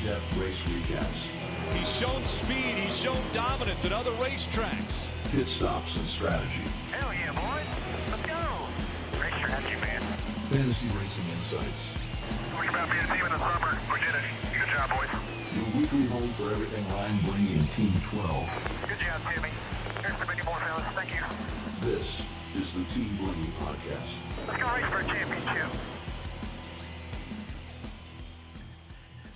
in-depth race recaps. He's shown speed, he's shown dominance at other racetracks. Pit stops and strategy. Hell yeah, boys. Let's go. Race strategy, man. Fantasy racing insights. Talking about being a team in the summer. We did it. Good job, boys. Your weekly home for everything Ryan Blaney and Team 12. Good job, Timmy. Here's the many more, fellas. Thank you. This is the Team Blaney Podcast. Let's go race for a championship.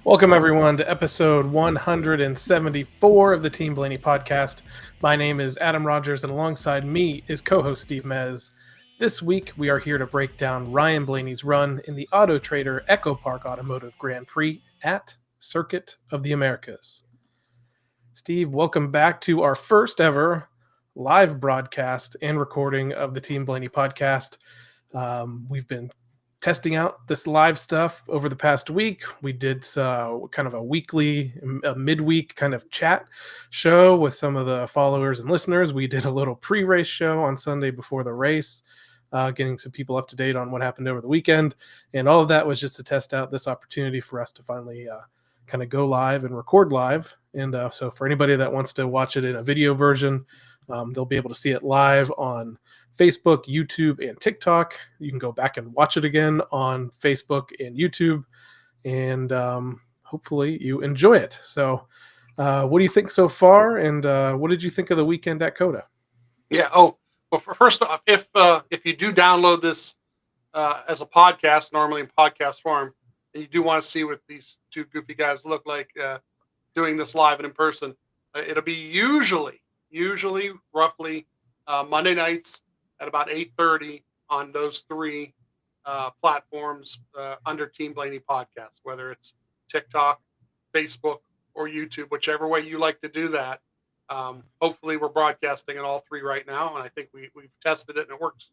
Welcome, everyone, to episode 174 of the Team Blaney Podcast. My name is Adam Rogers, and alongside me is co-host Steve Mez. This week, we are here to break down Ryan Blaney's run in the Auto Trader Echo Park Automotive Grand Prix at Circuit of the Americas. Steve, welcome back to our first ever live broadcast and recording of the Team Blaney Podcast. We've been testing out this live stuff over the past week. We did kind of a midweek kind of chat show with some of the followers and listeners. We did a little pre-race show on Sunday before the race, getting some people up to date on what happened over the weekend. And all of that was just to test out this opportunity for us to finally kind of go live and record live. And so for anybody that wants to watch it in a video version, they'll be able to see it live on Facebook, YouTube, and TikTok. You can go back and watch it again on Facebook and YouTube, and hopefully you enjoy it. So what do you think so far, and what did you think of the weekend at COTA? Yeah. Oh, well, first off, if you do download this as a podcast, normally in podcast form, and you do want to see what these two goofy guys look like doing this live and in person, it'll be usually roughly Monday nights at about 8:30 on those three platforms under Team Blaney Podcast, whether it's TikTok, Facebook, or YouTube, whichever way you like to do that. Hopefully we're broadcasting in all three right now, and I think we've tested it, and it works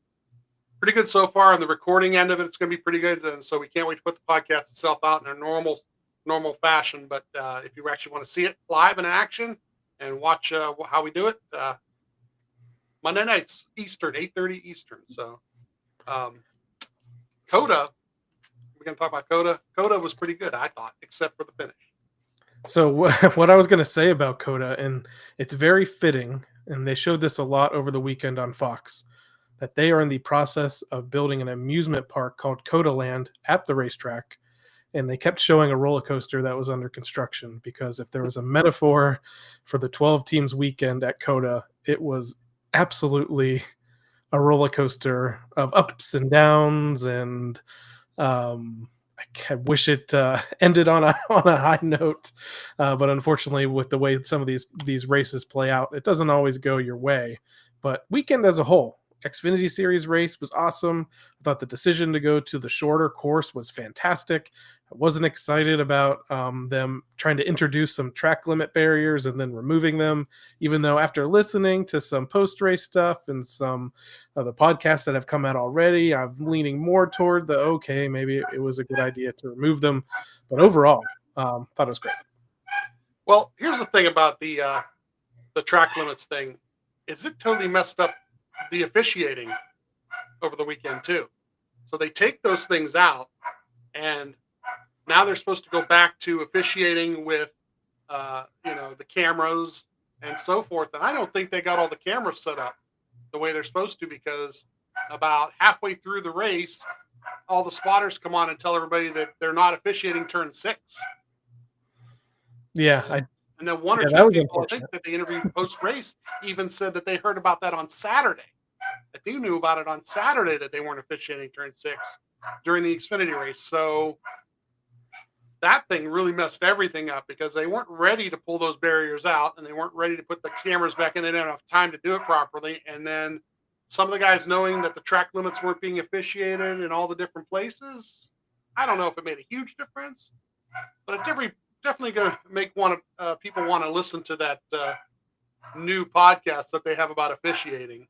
pretty good so far. On the recording end of it, it's going to be pretty good, and so we can't wait to put the podcast itself out in a normal fashion. But if you actually want to see it live in action and watch how we do it, Monday nights, Eastern, 8:30 Eastern. So, COTA, we're going to talk about COTA. COTA was pretty good, I thought, except for the finish. So what I was going to say about COTA, and it's very fitting, and they showed this a lot over the weekend on Fox, that they are in the process of building an amusement park called COTA Land at the racetrack. And they kept showing a roller coaster that was under construction, because if there was a metaphor for the 12 teams weekend at COTA, it was absolutely a roller coaster of ups and downs, and I wish it ended on a high note, but unfortunately, with the way some of these races play out, it doesn't always go your way. But weekend as a whole, Xfinity Series race was awesome. I thought the decision to go to the shorter course was fantastic. I wasn't excited about them trying to introduce some track limit barriers and then removing them, even though after listening to some post-race stuff and some of the podcasts that have come out already, I'm leaning more toward maybe it was a good idea to remove them. But overall, thought it was great. Well, here's the thing about the track limits thing, is it totally messed up the officiating over the weekend too. So they take those things out, and now they're supposed to go back to officiating with, the cameras and so forth. And I don't think they got all the cameras set up the way they're supposed to, because about halfway through the race, all the spotters come on and tell everybody that they're not officiating turn 6. Yeah. And then one or two people, I think, that they interviewed post-race even said that they heard about that on Saturday. That they knew about it on Saturday, that they weren't officiating turn 6 during the Xfinity race. So that thing really messed everything up, because they weren't ready to pull those barriers out, and they weren't ready to put the cameras back in. They didn't have time to do it properly. And then some of the guys, knowing that the track limits weren't being officiated in all the different places, I don't know if it made a huge difference, but it definitely going to make people want to listen to that new podcast that they have about officiating.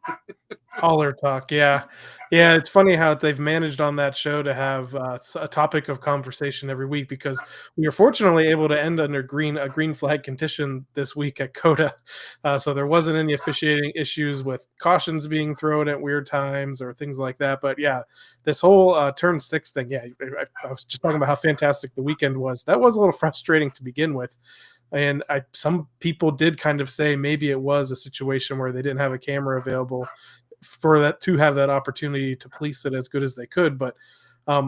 Hauler talk, yeah. It's funny how they've managed on that show to have a topic of conversation every week because we were fortunately able to end under a green flag condition this week at COTA, so there wasn't any officiating issues with cautions being thrown at weird times or things like that. But yeah, this whole turn 6 thing, I was just talking about how fantastic the weekend was. That was a little frustrating to begin with. And some people did kind of say maybe it was a situation where they didn't have a camera available for that to have that opportunity to police it as good as they could. But I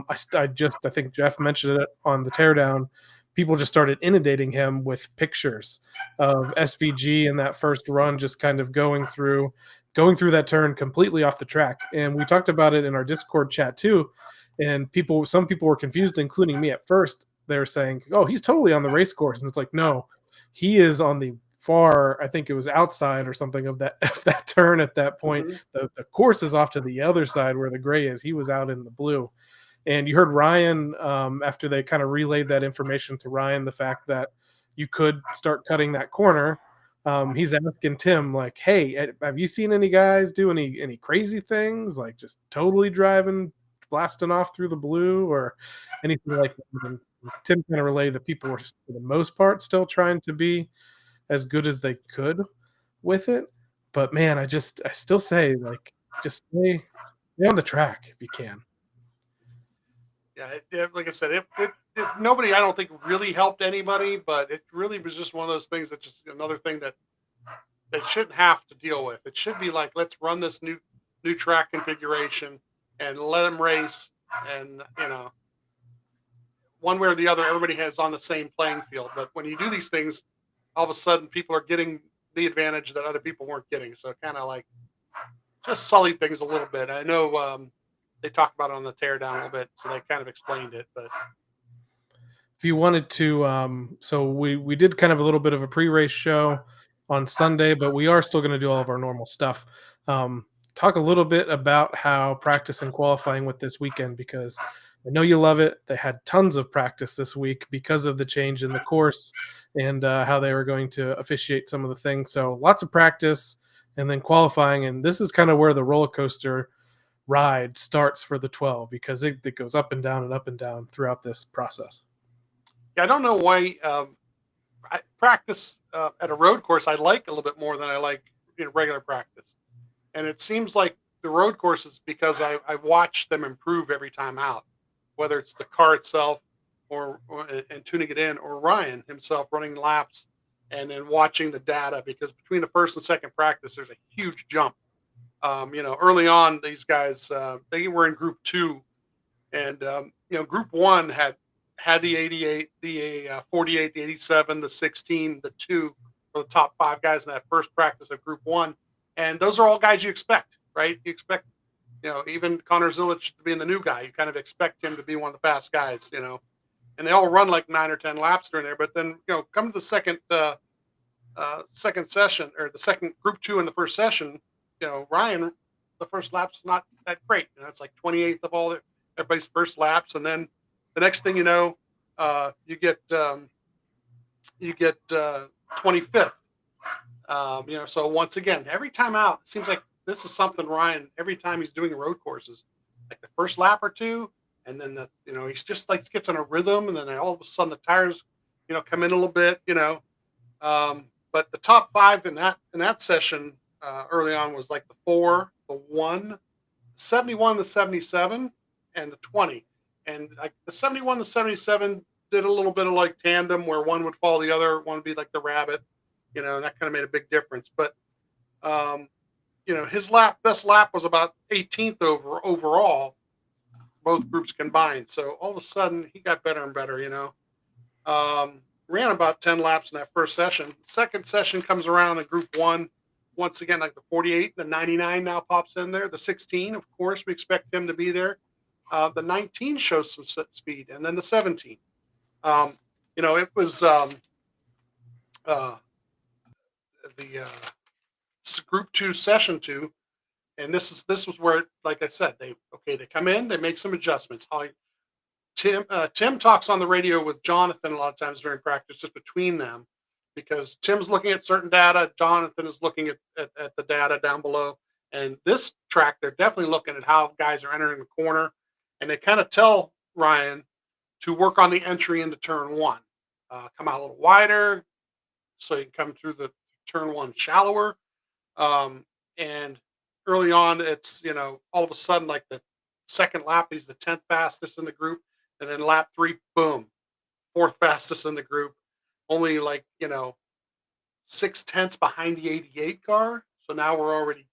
think Jeff mentioned it on the teardown. People just started inundating him with pictures of SVG in that first run, just kind of going through that turn completely off the track. And we talked about it in our Discord chat too. And some people were confused, including me at first. They were saying, "Oh, he's totally on the race course," and it's like, no, he is on the far, I think it was outside or something of that of that turn at that point. Mm-hmm. The course is off to the other side where the gray is. He was out in the blue. And you heard Ryan, after they kind of relayed that information to Ryan, the fact that you could start cutting that corner. He's asking Tim, like, "Hey, have you seen any guys do any crazy things, like just totally driving, blasting off through the blue or anything like that?" And Tim kind of relayed that people were, for the most part, still trying to be as good as they could with it. But man, I still say, like, just stay on the track if you can. Yeah, like I said, nobody, I don't think, really helped anybody, but it really was just one of those things that just another thing that they shouldn't have to deal with. It should be like, let's run this new track configuration and let them race, and one way or the other, everybody has on the same playing field. But when you do these things, all of a sudden people are getting the advantage that other people weren't getting. So kind of like just sullied things a little bit. I know they talked about it on the teardown a little bit, so they kind of explained it. But if you wanted to, so we did kind of a little bit of a pre-race show on Sunday, but we are still going to do all of our normal stuff. Talk a little bit about how practice and qualifying went this weekend, because I know you love it. They had tons of practice this week because of the change in the course and how they were going to officiate some of the things. So lots of practice and then qualifying. And this is kind of where the roller coaster ride starts for the 12, because it goes up and down throughout this process. Yeah, I don't know why I practice at a road course I like a little bit more than I like regular practice. And it seems like the road courses, because I watch them improve every time out, whether it's the car itself or and tuning it in, or Ryan himself running laps and then watching the data, because between the first and second practice, there's a huge jump. Early on, these guys, they were in group 2, and group 1 had the 88, the 48, the 87, the 16, the 2 for the top 5 guys in that first practice of group 1. And those are all guys you expect, right? You expect, even Connor Zilich being the new guy, you kind of expect him to be one of the fast guys, and they all run like 9 or 10 laps during there. But then, come to the second session, or the second group 2 in the first session, Ryan, the first lap's not that great. It's like 28th of all everybody's first laps. And then the next thing you know, you get 25th. So once again, every time out, it seems like this is something Ryan, every time he's doing road courses, like the first lap or two, and then he's just like gets in a rhythm, and then all of a sudden the tires, come in a little bit, but the top 5 in that session early on was like the 4, the 1, 71, the 77, and the 20. And like the 71, the 77 did a little bit of like tandem where one would follow the other, one would be like the rabbit, and that kind of made a big difference. But his best lap was about 18th overall, both groups combined. So all of a sudden he got better and better, ran about 10 laps in that first session. Second session comes around in group 1. Once again, like the 48, the 99 now pops in there. The 16, of course, we expect him to be there. The 19 shows some speed, and then the 17. It was the group 2, session 2, and this was where, like I said, they come in, they make some adjustments. Tim talks on the radio with Jonathan a lot of times during practice, just between them, because Tim's looking at certain data, Jonathan is looking at the data down below. And this track, they're definitely looking at how guys are entering the corner. And they kind of tell Ryan to work on the entry into turn one. Come out a little wider so you can come through the turn one shallower. And early on, it's, all of a sudden, like the second lap, he's the 10th fastest in the group. And then lap 3, boom, 4th fastest in the group. Only 0.6 behind the 88 car. So now we're already,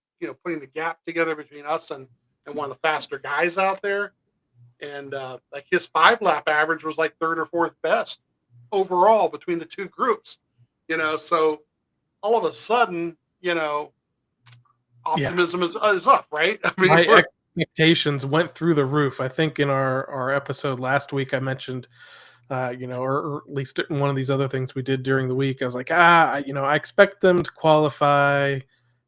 putting the gap together between us and one of the faster guys out there. And his 5-lap average was like 3rd or 4th best overall between the two groups. So all of a sudden, optimism is up, right? I mean, my expectations went through the roof. I think in our episode last week, I mentioned, or at least one of these other things we did during the week, I was like, I expect them to qualify,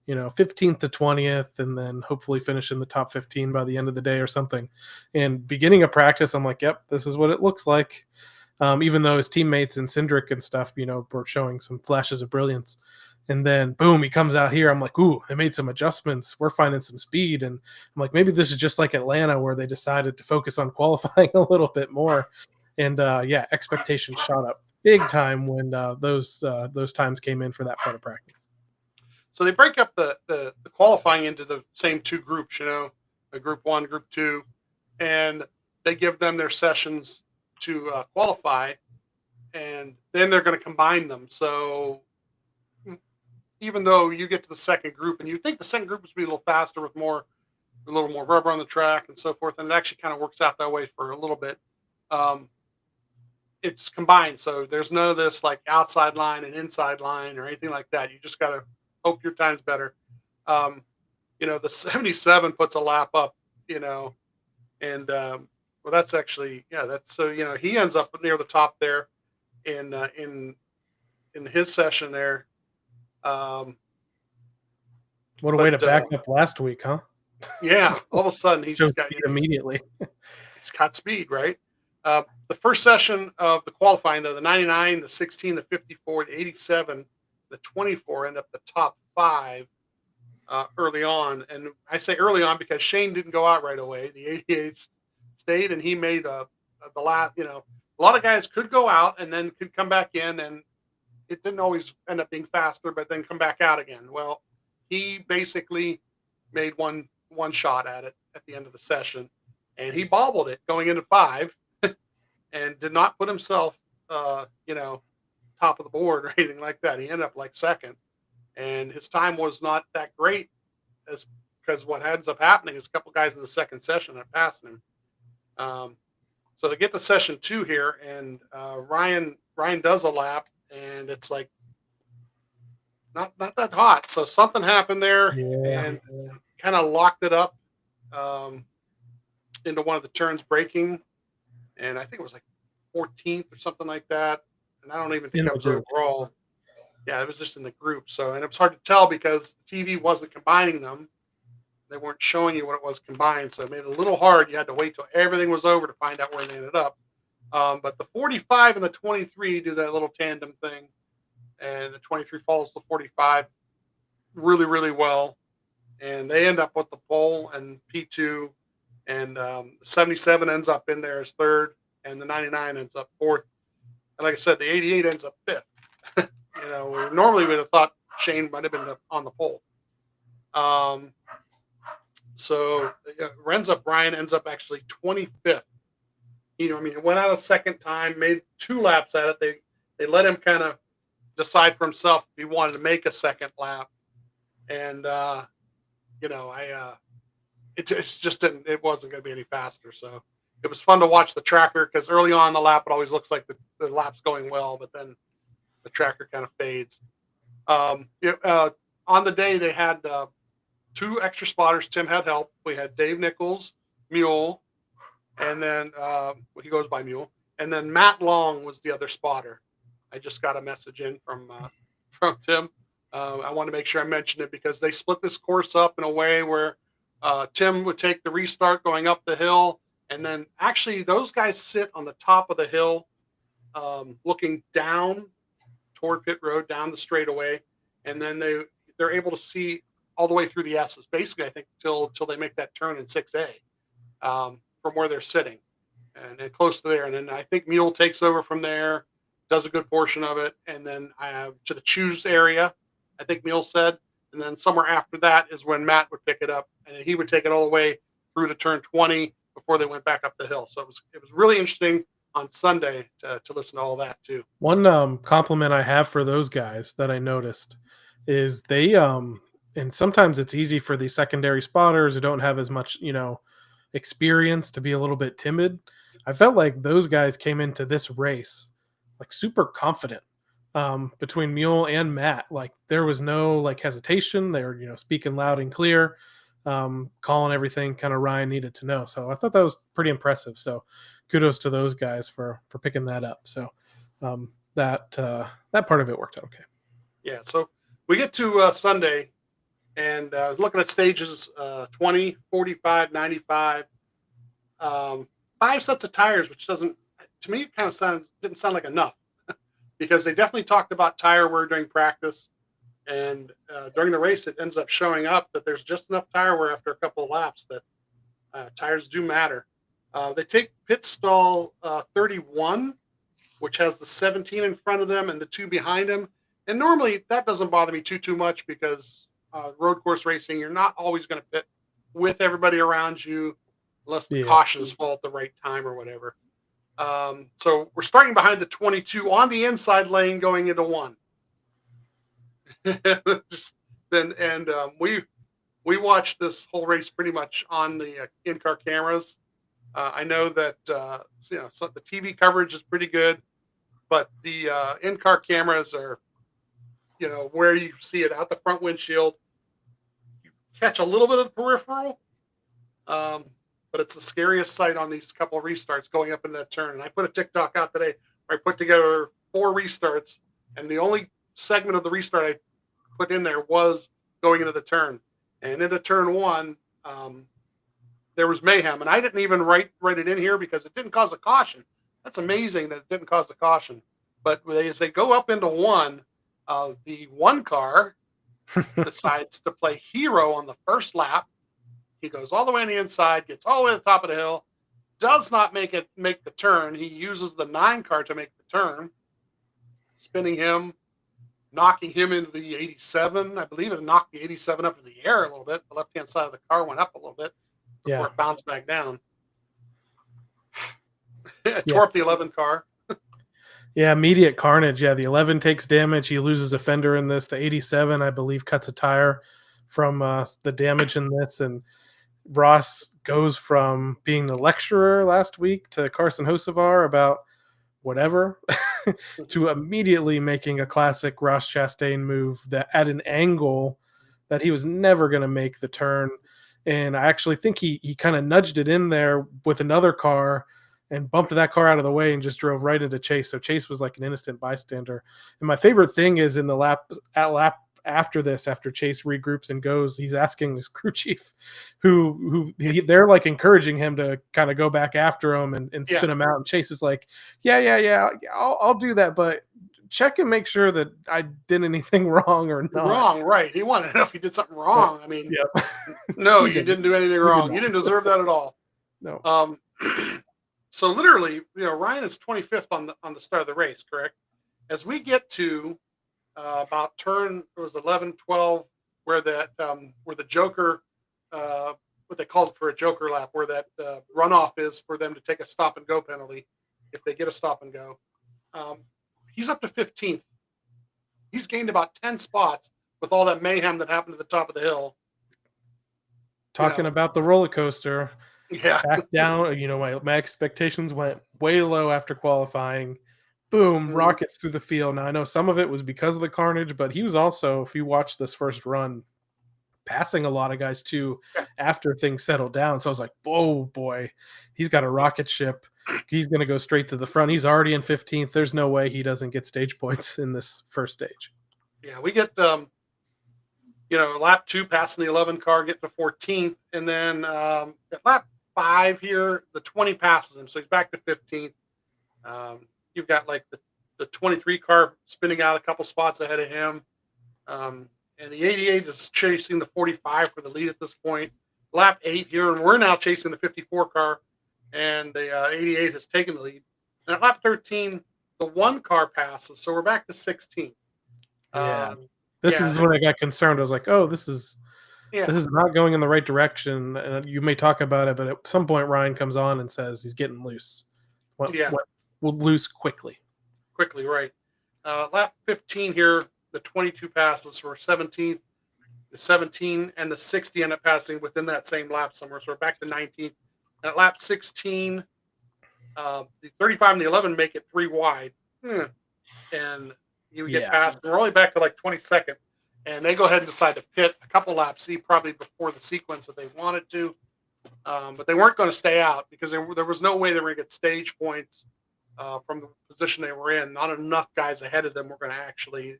15th to 20th, and then hopefully finish in the top 15 by the end of the day or something. And beginning of practice, I'm like, yep, this is what it looks like. Even though his teammates and Cindric and stuff, were showing some flashes of brilliance. And then, boom, he comes out here. I'm like, ooh, they made some adjustments. We're finding some speed. And I'm like, maybe this is just like Atlanta where they decided to focus on qualifying a little bit more. And, expectations shot up big time when those times came in for that part of practice. So they break up the qualifying into the same two groups, a group 1, group 2, and they give them their sessions to qualify, and then they're going to combine them. So even though you get to the second group and you think the second group would be a little faster with a little more rubber on the track and so forth, and it actually kind of works out that way for a little bit. It's combined. So there's none of this like outside line and inside line or anything like that. You just got to hope your time's better. The 77 puts a lap up, and well, that's actually, that's so, he ends up near the top there in his session there. What a way to back up last week, huh? Yeah, all of a sudden he's got immediately. He's got speed, right? The first session of the qualifying, though, the 99, the 16, the 54, the 87, the 24 end up the top 5 early on. And I say early on because Shane didn't go out right away. The 88 stayed, and he made the last. A lot of guys could go out and then could come back in, and it didn't always end up being faster, but then come back out again. Well, he basically made one shot at it at the end of the session, and he bobbled it going into 5 and did not put himself, top of the board or anything like that. He ended up like second, and his time was not that great because what ends up happening is a couple guys in the second session are passing him. So they get to session 2 here, and Ryan does a lap, and it's like not that hot. So something happened there, and kind of locked it up into one of the turns braking, and I think it was like 14th or something like that. And I don't even think that was overall. Yeah, it was just in the group. So, and it was hard to tell because the TV wasn't combining them. They weren't showing you what it was combined. So it made it a little hard. You had to wait till everything was over to find out where they ended up. But the 45 and the 23 do that little tandem thing. And the 23 follows the 45 really, really well. And they end up with the pole and P2. And 77 ends up in there as 3rd. And the 99 ends up 4th. And like I said, the 88 ends up 5th. Normally we'd have thought Shane might have been on the pole. So Ryan ends up actually 25th. It went out a second time, made 2 laps at it. They let him kind of decide for himself if he wanted to make a second lap. And, it just didn't, it wasn't going to be any faster. So it was fun to watch the tracker because early on the lap, it always looks like the lap's going well, but then the tracker kind of fades. On the day, they had 2 extra spotters. Tim had help. We had Dave Nichols, Mule, and then he goes by Mule. And then Matt Long was the other spotter. I just got a message in from Tim. I want to make sure I mention it because they split this course up in a way where Tim would take the restart going up the hill. And then actually those guys sit on the top of the hill looking down toward pit road down the straightaway, and then they're able to see all the way through the S's, basically, I think, till they make that turn in 6A from where they're sitting and close to there. And then I think Mule takes over from there, does a good portion of it, and then to the choose area, I think Mule said. And then somewhere after that is when Matt would pick it up, and he would take it all the way through to turn 20 before they went back up the hill. So it was really interesting on Sunday to listen to all that too. One compliment I have for those guys that I noticed is they and sometimes it's easy for these secondary spotters who don't have as much, experience to be a little bit timid. I felt like those guys came into this race like super confident. Between Mule and Matt, like there was no like hesitation. They were, speaking loud and clear, calling everything kind of Ryan needed to know. So I thought that was pretty impressive. So kudos to those guys for picking that up. So that part of it worked out okay. Yeah. So we get to Sunday, and I was looking at stages 20, 45, 95, 5 sets of tires, which doesn't, to me, it kind of didn't sound like enough. Because they definitely talked about tire wear during practice, and during the race, it ends up showing up that there's just enough tire wear after a couple of laps that tires do matter. They take pit stall 31, which has the 17 in front of them and the 2 behind them. And normally that doesn't bother me too much because road course racing, you're not always going to pit with everybody around you unless the cautions fall at the right time or whatever. So we're starting behind the 22 on the inside lane going into 1. We watched this whole race pretty much on the in-car cameras. I know that so the TV coverage is pretty good, but the in-car cameras are, where you see it out the front windshield. You catch a little bit of the peripheral. But it's the scariest sight on these couple of restarts going up in that turn. And I put a TikTok out today where I put together 4 restarts, and the only segment of the restart I put in there was going into the turn. And into turn 1, there was mayhem. And I didn't even write it in here because it didn't cause a caution. That's amazing that it didn't cause a caution. But as they go up into 1, the 1 car decides to play hero on the first lap. He goes all the way on the inside, gets all the way to the top of the hill, does not make the turn. He uses the 9 car to make the turn, spinning him, knocking him into the 87. I believe it knocked the 87 up in the air a little bit. The left-hand side of the car went up a little bit before it bounced back down. It tore up the 11 car. Yeah, immediate carnage. Yeah, the 11 takes damage. He loses a fender in this. The 87, I believe, cuts a tire from the damage in this. And Ross goes from being the lecturer last week to Carson Hocevar about whatever to immediately making a classic Ross Chastain move that at an angle that he was never going to make the turn. And I actually think he kind of nudged it in there with another car and bumped that car out of the way and just drove right into Chase. So Chase was like an innocent bystander. And my favorite thing is in the lap after this, after Chase regroups and goes, he's asking his crew chief they're like encouraging him to kind of go back after him and spin him out. And Chase is like, yeah, I'll do that, but check and make sure that I did anything wrong or not. Wrong, right. He wanted to know if he did something wrong. I mean, no, you didn't do anything wrong. You didn't deserve that at all. No. So literally, Ryan is 25th on the start of the race, correct? As we get to about turn, it was 11, 12, where the Joker, what they called it for a Joker lap, where that runoff is for them to take a stop and go penalty if they get a stop and go. He's up to 15th. He's gained about 10 spots with all that mayhem that happened at the top of the hill. Talking about the roller coaster. Yeah. Back down, my expectations went way low after qualifying. Boom, rockets through the field. Now, I know some of it was because of the carnage, but he was also, if you watch this first run, passing a lot of guys too after things settled down. So I was like, oh boy, he's got a rocket ship. He's going to go straight to the front. He's already in 15th. There's no way he doesn't get stage points in this first stage. Yeah, we get, lap 2 passing the 11 car, get to 14th. And then at lap 5 here, the 20 passes him. So he's back to 15th. You've got like the the 23 car spinning out a couple spots ahead of him. And the 88 is chasing the 45 for the lead at this point. Lap 8 here, and we're now chasing the 54 car, and the 88 has taken the lead. And at lap 13, the 1 car passes, so we're back to 16. Yeah. This is when I got concerned. I was like, oh, this is not going in the right direction. And you may talk about it, but at some point Ryan comes on and says he's getting loose. We'll loose quickly. Quickly, right. Lap 15 here, the 22 passes for 17. The 17 and the 60 end up passing within that same lap somewhere. So we're back to 19. And at lap 16, the 35 and the 11 make it 3 wide. And you get past. We're only back to like 22nd. And they go ahead and decide to pit a couple laps, probably before the sequence that they wanted to. But they weren't going to stay out because there was no way they were going to get stage points from the position they were in. Not enough guys ahead of them were going to actually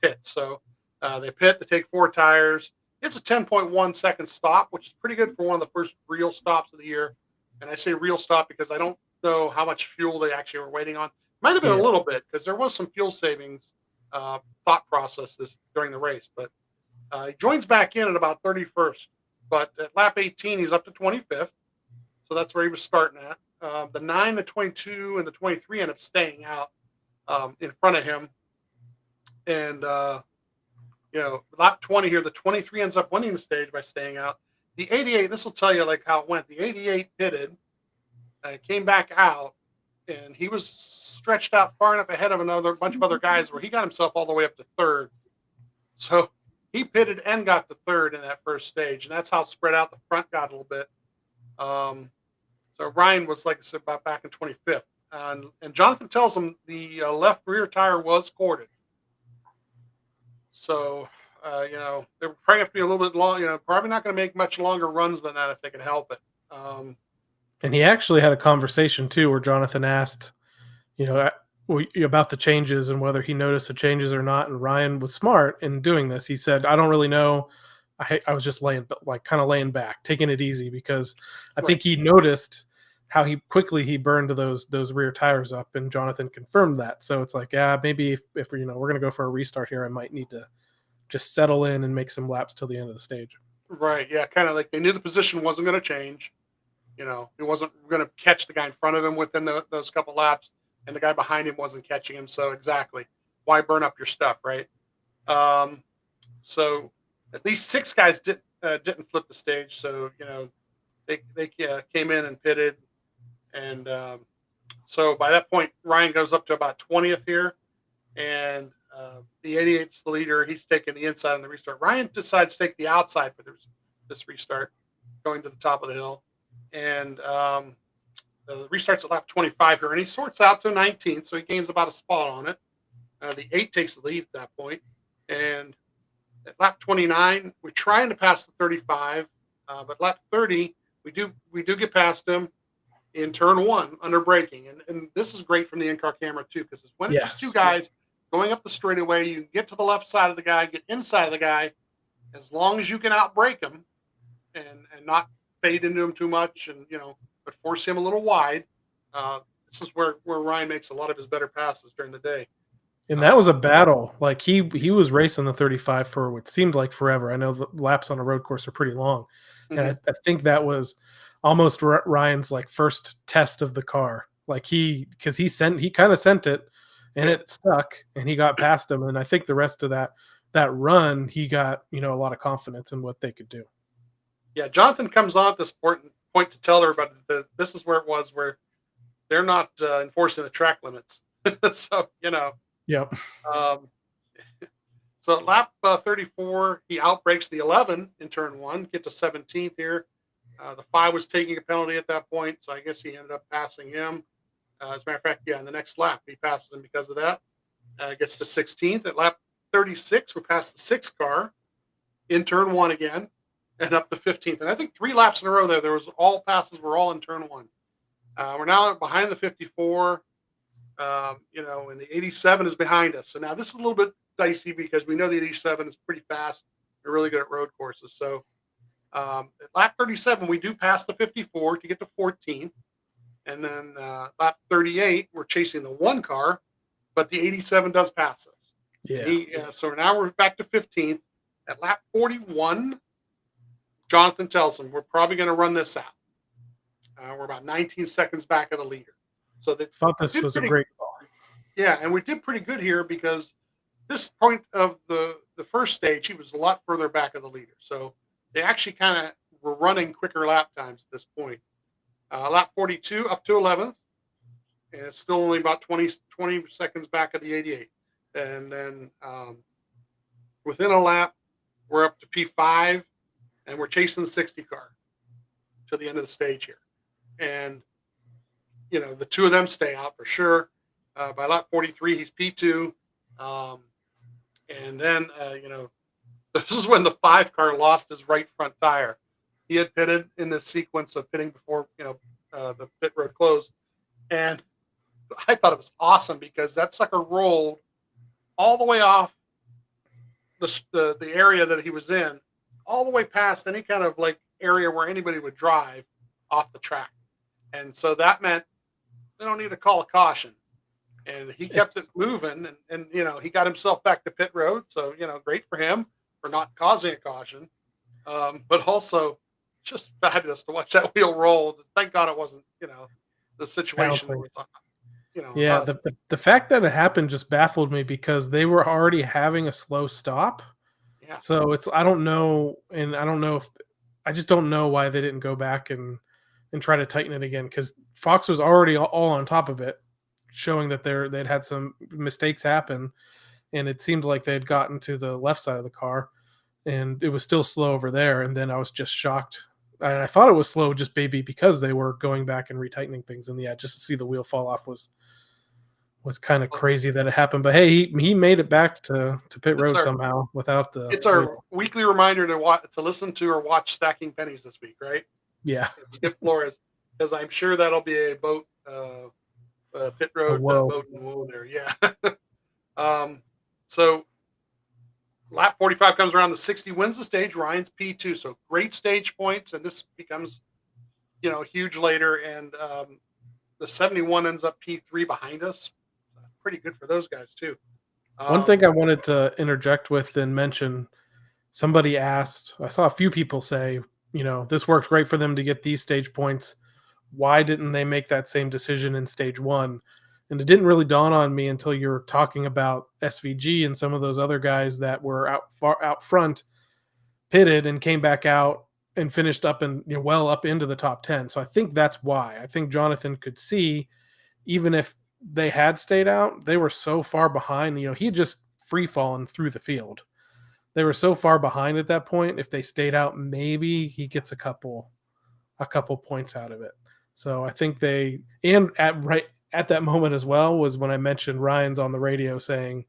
pit. So they pit, they take 4 tires. It's a 10.1 second stop, which is pretty good for one of the first real stops of the year. And I say real stop because I don't know how much fuel they actually were waiting on. Might have been a little bit because there was some fuel savings thought process during the race. But he joins back in at about 31st. But at lap 18, he's up to 25th. So that's where he was starting at. The 9, the 22, and the 23 end up staying out in front of him. And, lap 20 here, the 23 ends up winning the stage by staying out. The 88, this will tell you like how it went. The 88 pitted, came back out, and he was stretched out far enough ahead of another bunch of other guys where he got himself all the way up to 3rd. So he pitted and got to 3rd in that first stage, and that's how spread out the front got a little bit. So Ryan was, like I said, about back in 25th. And Jonathan tells him the left rear tire was corded. So, they probably have to be a little bit long, probably not going to make much longer runs than that if they can help it. And he actually had a conversation, too, where Jonathan asked, about the changes and whether he noticed the changes or not. And Ryan was smart in doing this. He said, I don't really know. I was just laying back, taking it easy, because I think he noticed how he burned those rear tires up, and Jonathan confirmed that. So it's like, maybe if we're going to go for a restart here, I might need to just settle in and make some laps till the end of the stage. Right. Yeah. Kind of like they knew the position wasn't going to change. He wasn't going to catch the guy in front of him within those couple laps, and the guy behind him wasn't catching him. So exactly, why burn up your stuff, right? So at least 6 guys didn't flip the stage. So they came in and pitted, and so by that point Ryan goes up to about 20th here, and the 88's the leader. He's taking the inside on the restart. Ryan decides to take the outside for this restart, going to the top of the hill. And the restart's at lap 25 here, and he sorts out to 19th, so he gains about a spot on it. The 8 takes the lead at that point. And at lap 29, we're trying to pass the 35, but lap 30, we do get past him in turn 1 under braking. And this is great from the in-car camera, too, because when it's just 2 guys going up the straightaway, you get to the left side of the guy, get inside of the guy, as long as you can outbrake him and not fade into him too much, and but force him a little wide. This is where Ryan makes a lot of his better passes during the day. And that was a battle. Like he was racing the 35 for what seemed like forever. I know the laps on a road course are pretty long, and I think that was almost Ryan's like first test of the car. Like he kind of sent it, and it stuck, and he got past him. And I think the rest of that run, he got a lot of confidence in what they could do. Yeah, Jonathan comes on at this point to tell everybody that this is where it was, where they're not enforcing the track limits. So, Yep. So at lap 34, he outbreaks the 11 in turn 1, get to 17th here. The 5 was taking a penalty at that point, so I guess he ended up passing him. As a matter of fact, in the next lap, he passes him because of that. Gets to 16th. At lap 36, we pass the 6 car in turn 1 again, and up to 15th. And I think 3 laps in a row there was all passes were all in turn 1. We're now behind the 54, and the 87 is behind us. So now this is a little bit dicey because we know the 87 is pretty fast. They're really good at road courses. So at lap 37, we do pass the 54 to get to 14. And then lap 38, we're chasing the 1 car. but the 87 does pass us. Yeah. So now we're back to 15th. At lap 41, Jonathan tells him, we're probably going to run this out. We're about 19 seconds back of the leader. So they Thought this was a great call. Yeah, and we did pretty good here because this point of the first stage, he was a lot further back of the leader. So they actually kind of were running quicker lap times at this point. Lap 42 up to 11th, and it's still only about 20 seconds back of the 88. And then within a lap, we're up to P5, and we're chasing the 60 car to the end of the stage here. And, the two of them stay out for sure. By lap 43, he's P2. And then, this is when the 5 car lost his right front tire. He had pitted in this sequence of pitting before, the pit road closed. And I thought it was awesome because that sucker rolled all the way off the area that he was in, all the way past any kind of like area where anybody would drive off the track. And so that meant they don't need to call a caution. And he kept it moving and he got himself back to pit road. So, great for him for not causing a caution. But also just fabulous to watch that wheel roll. Thank God it wasn't, the situation. Yeah, the fact that it happened just baffled me because they were already having a slow stop. Yeah. So I don't know I just don't know why they didn't go back and try to tighten it again because Fox was already all on top of it, showing that they'd had some mistakes happen, and it seemed like they had gotten to the left side of the car, and it was still slow over there. And then I was just shocked. And I thought it was slow just maybe because they were going back and retightening things. And just to see the wheel fall off was kind of crazy that it happened. But hey, he made it back to pit road somehow without the. It's our weekly reminder to listen to or watch Stacking Pennies this week, right? Yeah. Skip Flores, because I'm sure that'll be a boat pit road boat and woe there. Yeah. So lap 45 comes around, the 60 wins the stage. Ryan's P2, so great stage points, and this becomes huge later. And the 71 ends up P3 behind us. Pretty good for those guys too. One thing I wanted to interject with and mention, somebody asked, I saw a few people say, this worked great for them to get these stage points. Why didn't they make that same decision in stage 1? And it didn't really dawn on me until you're talking about SVG and some of those other guys that were out front, pitted and came back out and finished up and well up into the top 10. So I think that's why. I think Jonathan could see, even if they had stayed out, they were so far behind. He had just free fallen through the field. They were so far behind at that point. If they stayed out, maybe he gets a couple points out of it. So I think at that moment as well was when I mentioned Ryan's on the radio saying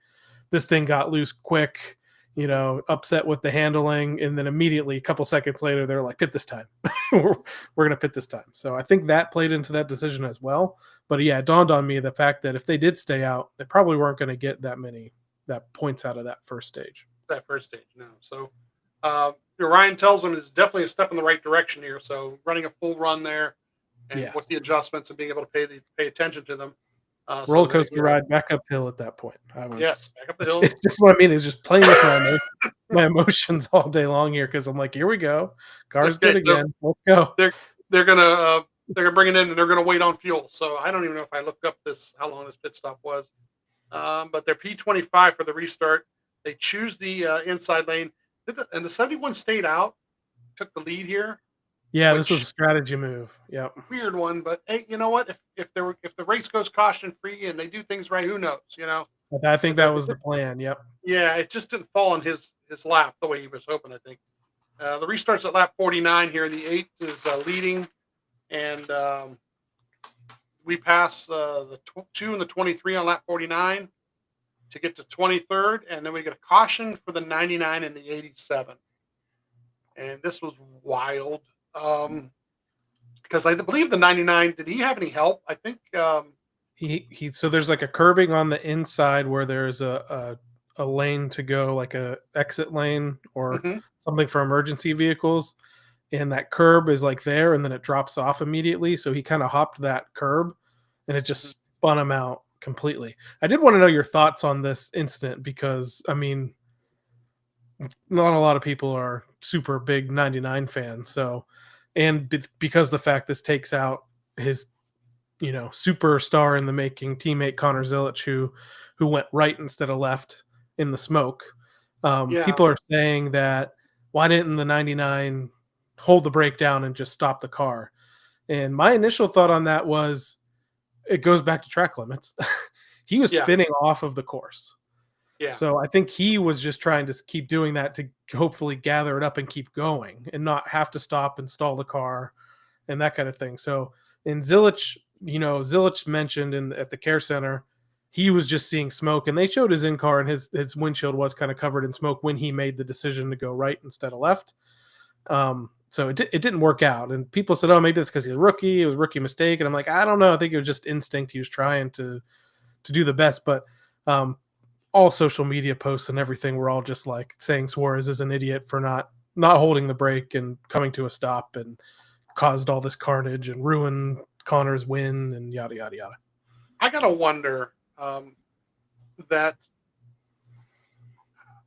this thing got loose quick, upset with the handling. And then immediately a couple seconds later, they're like, pit this time. we're going to pit this time. So I think that played into that decision as well. But yeah, it dawned on me the fact that if they did stay out, they probably weren't going to get that points out of that first stage. No. So Ryan tells them it's definitely a step in the right direction here. So running a full run there. And with the adjustments and being able to pay attention to them. Roller coaster ride back uphill at that point. Back up the hill. It's just what I mean is just playing with my emotions all day long here because I'm like, here we go. Car's good again. Let's go. They're gonna bring it in and they're gonna wait on fuel. So I don't even know if I looked up how long this pit stop was. But they're P25 for the restart. They choose the inside lane, and the 71 stayed out, took the lead here. Yeah, this was a strategy move. Yeah, weird one, but hey, you know what? If the race goes caution free and they do things right, who knows? I think that was the plan. Yep. Yeah, it just didn't fall on his lap the way he was hoping. I think the restarts at lap 49 here. The 8 is leading, and we pass the 2 and the 23 on lap 49 to get to 23rd, and then we get a caution for the 99 and the 87. And this was wild. Because I believe the 99, did he have any help? I think he so there's like a curbing on the inside where there's a lane to go, like a exit lane or something for emergency vehicles, and that curb is like there and then it drops off immediately. So he kind of hopped that curb and it just spun him out completely. I did want to know your thoughts on this incident because, I mean, not a lot of people are super big 99 fans. So, and because the fact this takes out his, superstar in the making teammate Connor Zilic, who went right instead of left in the smoke. People are saying that why didn't the 99 hold the brake down and just stop the car? And my initial thought on that was it goes back to track limits. He was spinning off of the course. Yeah. So I think he was just trying to keep doing that to hopefully gather it up and keep going and not have to stop and stall the car and that kind of thing. So in Zilic, Zilic mentioned at the care center, he was just seeing smoke, and they showed his in-car, and his windshield was kind of covered in smoke when he made the decision to go right instead of left. So it didn't work out, and people said, oh, maybe it's because he's a rookie. It was a rookie mistake. And I'm like, I don't know. I think it was just instinct. He was trying to do the best, but all social media posts and everything were all just like saying Suarez is an idiot for not holding the brake and coming to a stop and caused all this carnage and ruined Connor's win and yada, yada, yada. I got to wonder that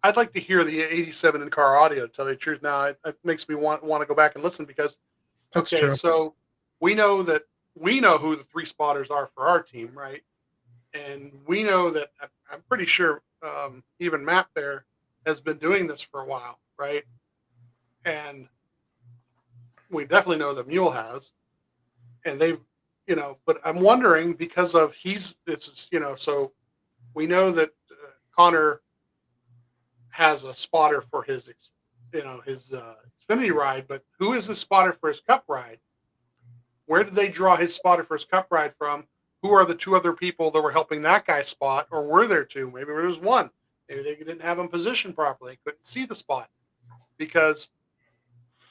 I'd like to hear the 87 in-car audio, to tell you the truth. Now, it makes me want to go back and listen because, That's true. So we know who the three spotters are for our team, right? And we know that I'm pretty sure even Matt there has been doing this for a while, right? And we definitely know that Mule has, and they've, but I'm wondering because of so we know that Connor has a spotter for his Xfinity ride, but who is the spotter for his Cup ride? Where did they draw his spotter for his Cup ride from? Who are the two other people that were helping that guy spot, or were there two? Maybe there was one. Maybe they didn't have him positioned properly, couldn't see the spot. Because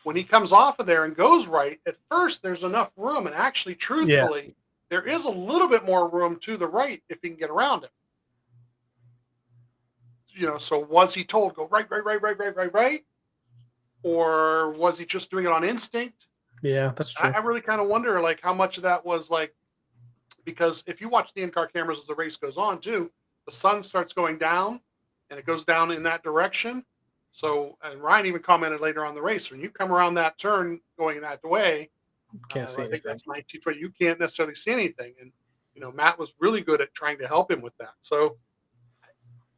when he comes off of there and goes right, at first there's enough room, and actually, truthfully, there is a little bit more room to the right if he can get around him. So was he told go right, or was he just doing it on instinct? Yeah, that's true. I really kind of wonder, like, how much of that was like, because if you watch the in-car cameras as the race goes on too, the sun starts going down, and it goes down in that direction. So, and Ryan even commented later on the race, when you come around that turn going that way, Can't see I think anything. that's 1920. You can't necessarily see anything, and Matt was really good at trying to help him with that. So,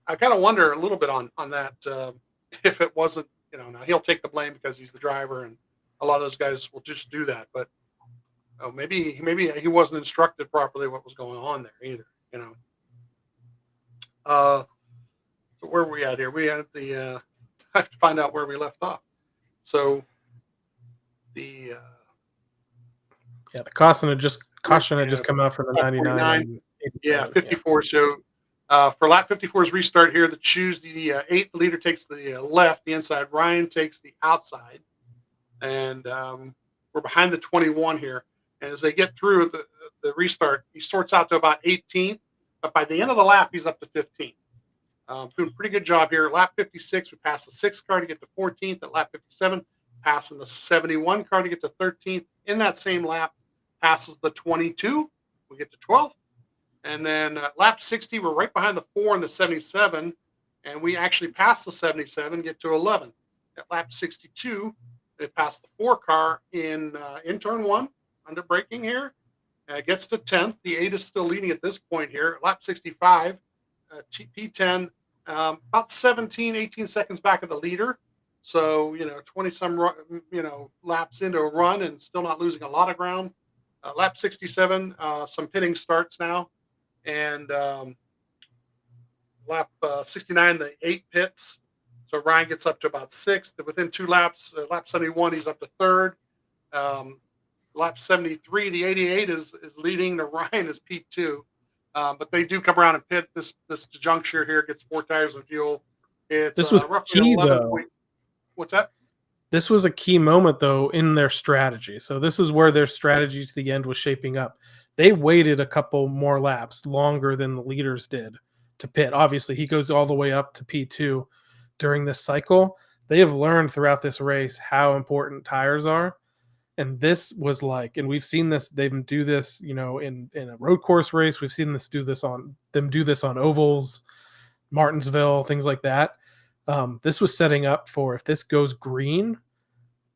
I kind of wonder a little bit on that if it wasn't, now he'll take the blame because he's the driver, and a lot of those guys will just do that. But maybe he wasn't instructed properly what was going on there either. So where were we at here? We had the I have to find out where we left off. So the caution had just come out for the 99. Yeah, 54. So for lap 54's restart here, choose the 8th leader takes the left, the inside. Ryan takes the outside, and we're behind the 21 here. And as they get through the restart, he sorts out to about 18th, but by the end of the lap, he's up to 15th. Doing a pretty good job here. At lap 56, we passed the 6th car to get to 14th. At lap 57, passing the 71 car to get to 13th. In that same lap, passes the 22. We get to 12th. And then at lap 60, we're right behind the 4 and the 77. And we actually pass the 77, get to 11th. At lap 62, they pass the 4 car in turn 1, under braking here. Gets to 10th. The 8 is still leading at this point here. At lap 65, P10, about 17, 18 seconds back of the leader. So, 20-some, laps into a run and still not losing a lot of ground. Lap 67, some pitting starts now. And lap 69, the 8 pits. So Ryan gets up to about 6th. Within 2 laps, lap 71, he's up to 3rd. Lap 73, the 88 is leading. The Ryan is P2. But they do come around and pit this juncture here, gets 4 tires of fuel. This was roughly key, 11 though. What's that? This was a key moment, though, in their strategy. So this is where their strategy to the end was shaping up. They waited a couple more laps longer than the leaders did to pit. Obviously, he goes all the way up to P2 during this cycle. They have learned throughout this race how important tires are. And this was like, and we've seen this, they do this, in a road course race. We've seen do this on ovals, Martinsville, things like that. This was setting up for, if this goes green,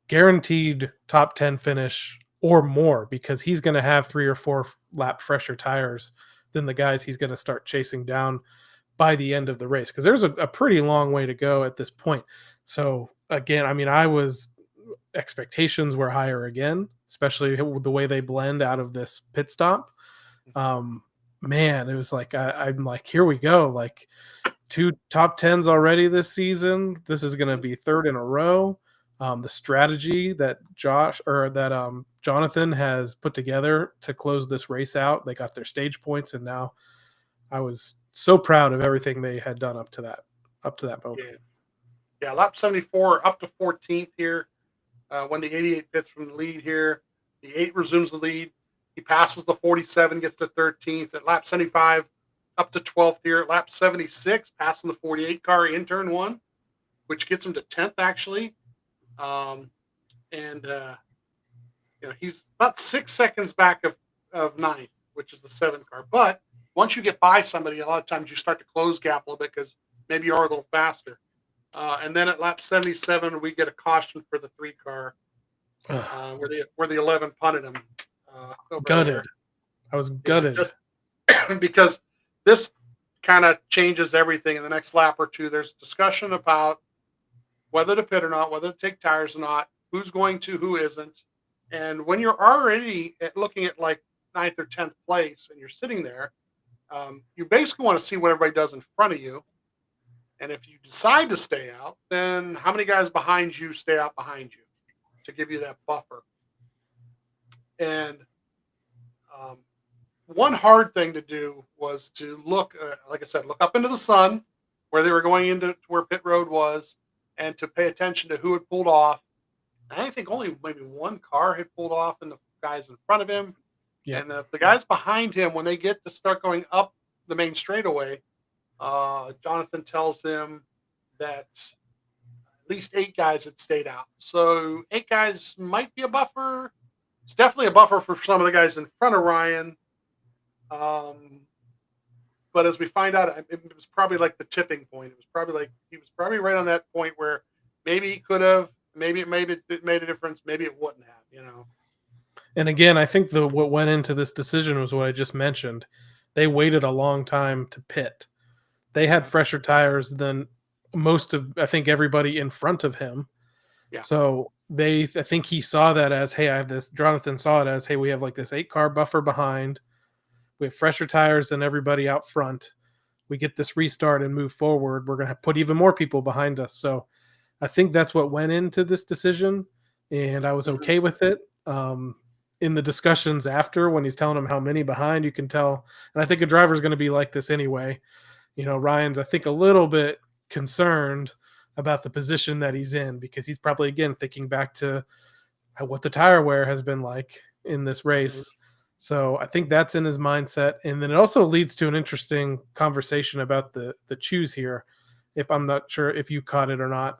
guaranteed top 10 finish or more, because he's going to have 3 or 4 lap fresher tires than the guys he's going to start chasing down by the end of the race, because there's a pretty long way to go at this point. So again, I mean, expectations were higher again, especially with the way they blend out of this pit stop. Man, it was like, I'm like, here we go, like 2 top 10s already this season. This is going to be 3rd in a row. The strategy that Jonathan has put together to close this race out, they got their stage points, and now I was so proud of everything they had done up to that moment. Yeah, lap 74 up to 14th here. When the 88 pits from the lead here, the 8 resumes the lead. He passes the 47, gets to 13th. At lap 75, up to 12th here. At lap 76, passing the 48 car in turn 1, which gets him to 10th actually. He's about 6 seconds back of 9th, which is the 7 car. But once you get by somebody, a lot of times you start to close gap a little bit because maybe you are a little faster. And then at lap 77, we get a caution for the 3 car, where the 11 punted him. Gutted. I was gutted. Because this kind of changes everything in the next lap or two. There's discussion about whether to pit or not, whether to take tires or not, who's going to, who isn't. And when you're already looking at like 9th or 10th place and you're sitting there, you basically want to see what everybody does in front of you. And if you decide to stay out, then how many guys behind you stay out behind you to give you that buffer? And one hard thing to do was to look, like I said, look up into the sun where they were going into where pit road was, and to pay attention to who had pulled off. And I think only maybe 1 car had pulled off, and the guys in front of him. Yeah. And the guys behind him, when they get to start going up the main straightaway, Jonathan tells him that at least 8 guys had stayed out. So 8 guys might be a buffer. It's definitely a buffer for some of the guys in front of Ryan. But as we find out, it was probably like the tipping point. It was probably like he was probably right on that point where maybe he could have, maybe it made a difference, maybe it wouldn't have, And again, I think what went into this decision was what I just mentioned. They waited a long time to pit. They had fresher tires than most of, I think, everybody in front of him. Yeah. So I think he saw that as, hey, Jonathan saw it as, hey, we have like this 8 car buffer behind. We have fresher tires than everybody out front. We get this restart and move forward. We're going to put even more people behind us. So I think that's what went into this decision, and I was okay with it. In the discussions after, when he's telling them how many behind, you can tell. And I think a driver's going to be like this anyway. Ryan's, I think, a little bit concerned about the position that he's in, because he's probably, again, thinking back to what the tire wear has been like in this race. So I think that's in his mindset. And then it also leads to an interesting conversation about the choose here. If I'm not sure if you caught it or not.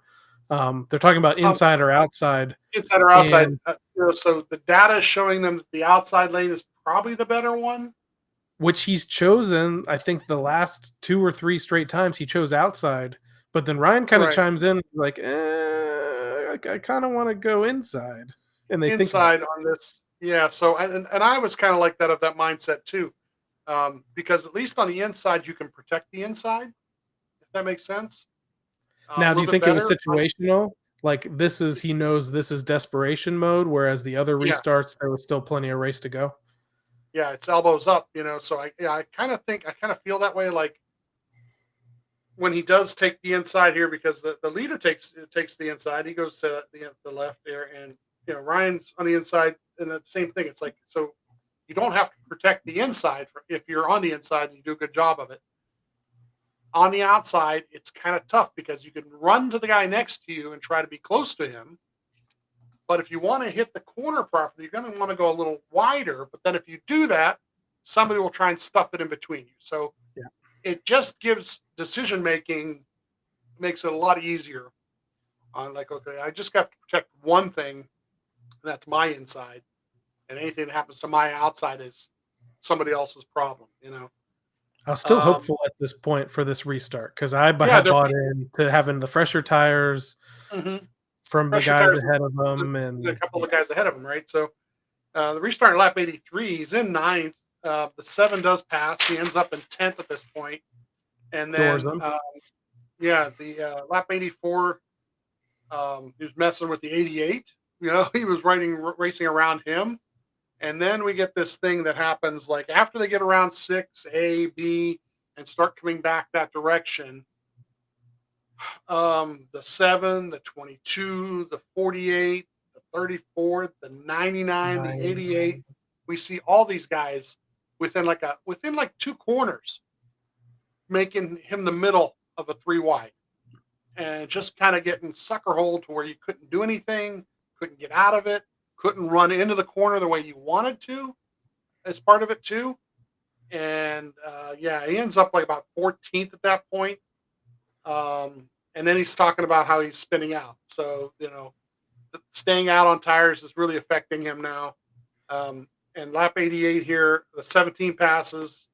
They're talking about inside or outside. Inside or outside. So the data is showing them that the outside lane is probably the better one. Which he's chosen, I think, the last 2 or 3 straight times he chose outside. But then Ryan kind of chimes in like, I kind of want to go inside. And they inside think on this. Yeah. So, and I was kind of like that, of that mindset too. Because at least on the inside, you can protect the inside, if that makes sense. Now, do you think it was situational? Like he knows this is desperation mode, whereas the other restarts, there was still plenty of race to go. Yeah, it's elbows up, So I kind of feel that way. Like when he does take the inside here, because the leader takes the inside, he goes to the left there, and Ryan's on the inside, and the same thing. It's like, so you don't have to protect the inside if you're on the inside and you do a good job of it. On the outside, it's kind of tough because you can run to the guy next to you and try to be close to him. But if you want to hit the corner properly, you're going to want to go a little wider. But then if you do that, somebody will try and stuff it in between you. So it just gives decision-making, makes it a lot easier. On like, okay, I just got to protect one thing That's my inside, and anything that happens to my outside is somebody else's problem. I was still Um, hopeful at this point for this restart because I yeah, had bought into having the fresher tires mhm. from the Pressure guys tires ahead of and them, a and couple of guys ahead of him, right? So the restart in lap 83, he's in ninth. The 7 does pass. He ends up in 10th at this point. And doors then, them. the lap 84, he was messing with the 88. He was racing around him. And then we get this thing that happens like after they get around 6, A, B, and start coming back that direction. The 7, the 22, the 48, the 34, the 99, the 88. We see all these guys within like 2 corners, making him the middle of a 3 wide, and just kind of getting sucker holed to where you couldn't do anything, couldn't get out of it, couldn't run into the corner the way you wanted to. As part of it too, and he ends up like about 14th at that point. And then he's talking about how he's spinning out. So, staying out on tires is really affecting him now. And lap 88 here, the 17 passes,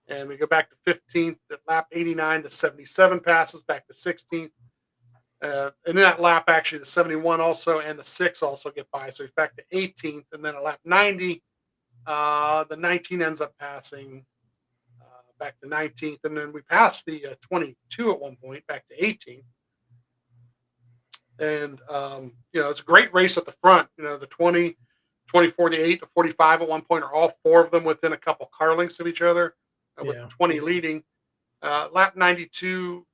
and we go back to 15th. At lap 89, the 77 passes back to 16th. And in that lap, actually, the 71 also and the 6 also get by. So he's back to 18th. And then at lap 90, the 19 ends up passing back to 19th, and then we passed the 22 at one point, back to 18th. And, it's a great race at the front. The 20, 24, the 8, the 45 at one point are all 4 of them within a couple car lengths of each other, with 20 leading. Lap 92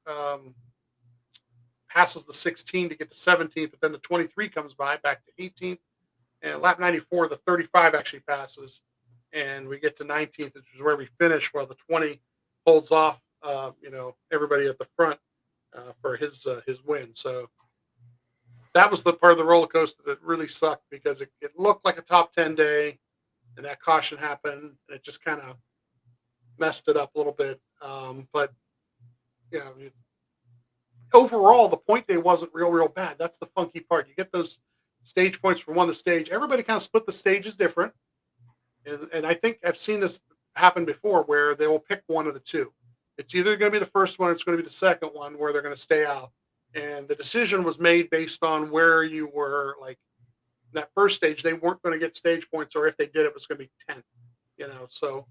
passes the 16 to get to 17th, but then the 23 comes by back to 18th. And lap 94, the 35 actually passes, and we get to 19th, which is where we finish, while the 20 holds off, everybody at the front for his win. So that was the part of the roller coaster that really sucked, because it looked like a top 10 day, and that caution happened, and it just kind of messed it up a little bit. But overall, the point day wasn't real bad. That's the funky part. You get those stage points for the stage. Everybody kind of split the stages different. And I think I've seen this happen before, where they will pick one of the two. It's either going to be the first one or it's going to be the second one where they're going to stay out. And the decision was made based on where you were. Like that first stage, they weren't going to get stage points, or if they did, it was going to be 10th. So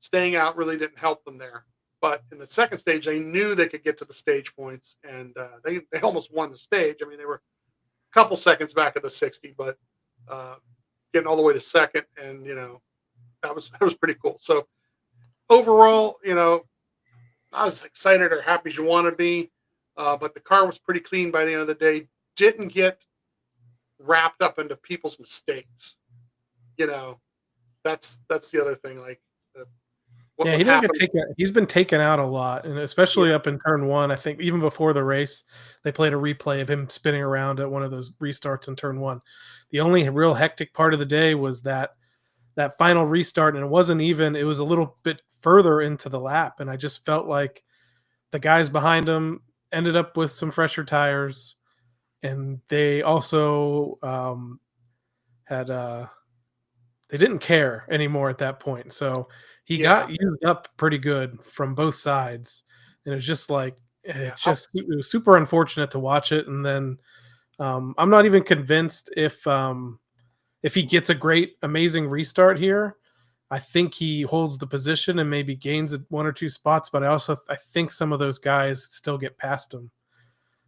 staying out really didn't help them there. But in the second stage, they knew they could get to the stage points, and they almost won the stage. I mean, they were couple seconds back of the 60, but getting all the way to second, and that was pretty cool. So overall, not as excited or happy as you want to be, but the car was pretty clean by the end of the day. Didn't get wrapped up into people's mistakes. That's the other thing. Like, he didn't get taken. He's been taken out a lot, and especially up in turn 1. I think even before the race, they played a replay of him spinning around at one of those restarts in turn 1. The only real hectic part of the day was that final restart, and it was a little bit further into the lap, and I just felt like the guys behind him ended up with some fresher tires, and they also they didn't care anymore at that point. So he got used up pretty good from both sides. And it was just like, it was super unfortunate to watch it. And then I'm not even convinced if he gets a great, amazing restart here. I think he holds the position and maybe gains 1 or 2 spots, but I think some of those guys still get past him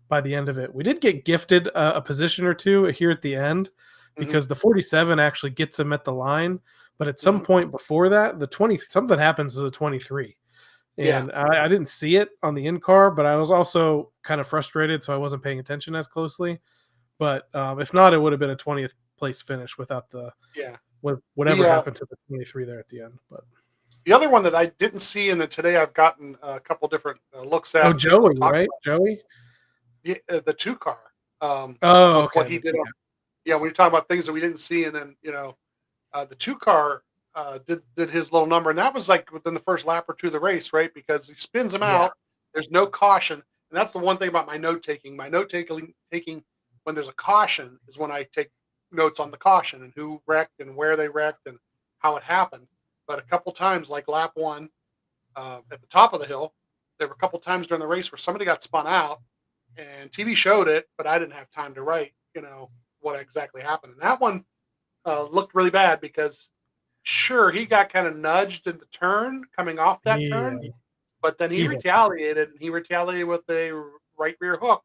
by the end of it. We did get gifted a position or 2 here at the end, because the 47 actually gets him at the line. But at some point before that, the 20, something happens to the 23. And I didn't see it on the in-car, but I was also kind of frustrated, so I wasn't paying attention as closely. But if not, it would have been a 20th place finish without whatever happened to the 23 there at the end. But the other one that I didn't see, and then today I've gotten a couple different looks at. Oh, Joey, right? Joey? The 2 car. Okay. What he did on. Yeah, when you talk about things that we didn't see, and then the 2 car did his little number, and that was like within the first lap or 2 of the race, right? Because he spins him out. There's no caution, and that's the one thing about my note taking. My note taking when there's a caution is when I take notes on the caution and who wrecked and where they wrecked and how it happened. But a couple times, like lap 1 at the top of the hill, there were a couple times during the race where somebody got spun out, and TV showed it, but I didn't have time to write, what exactly happened. And that one looked really bad because, sure, he got kind of nudged in the turn coming off that turn, but then he retaliated, and he retaliated with a right rear hook,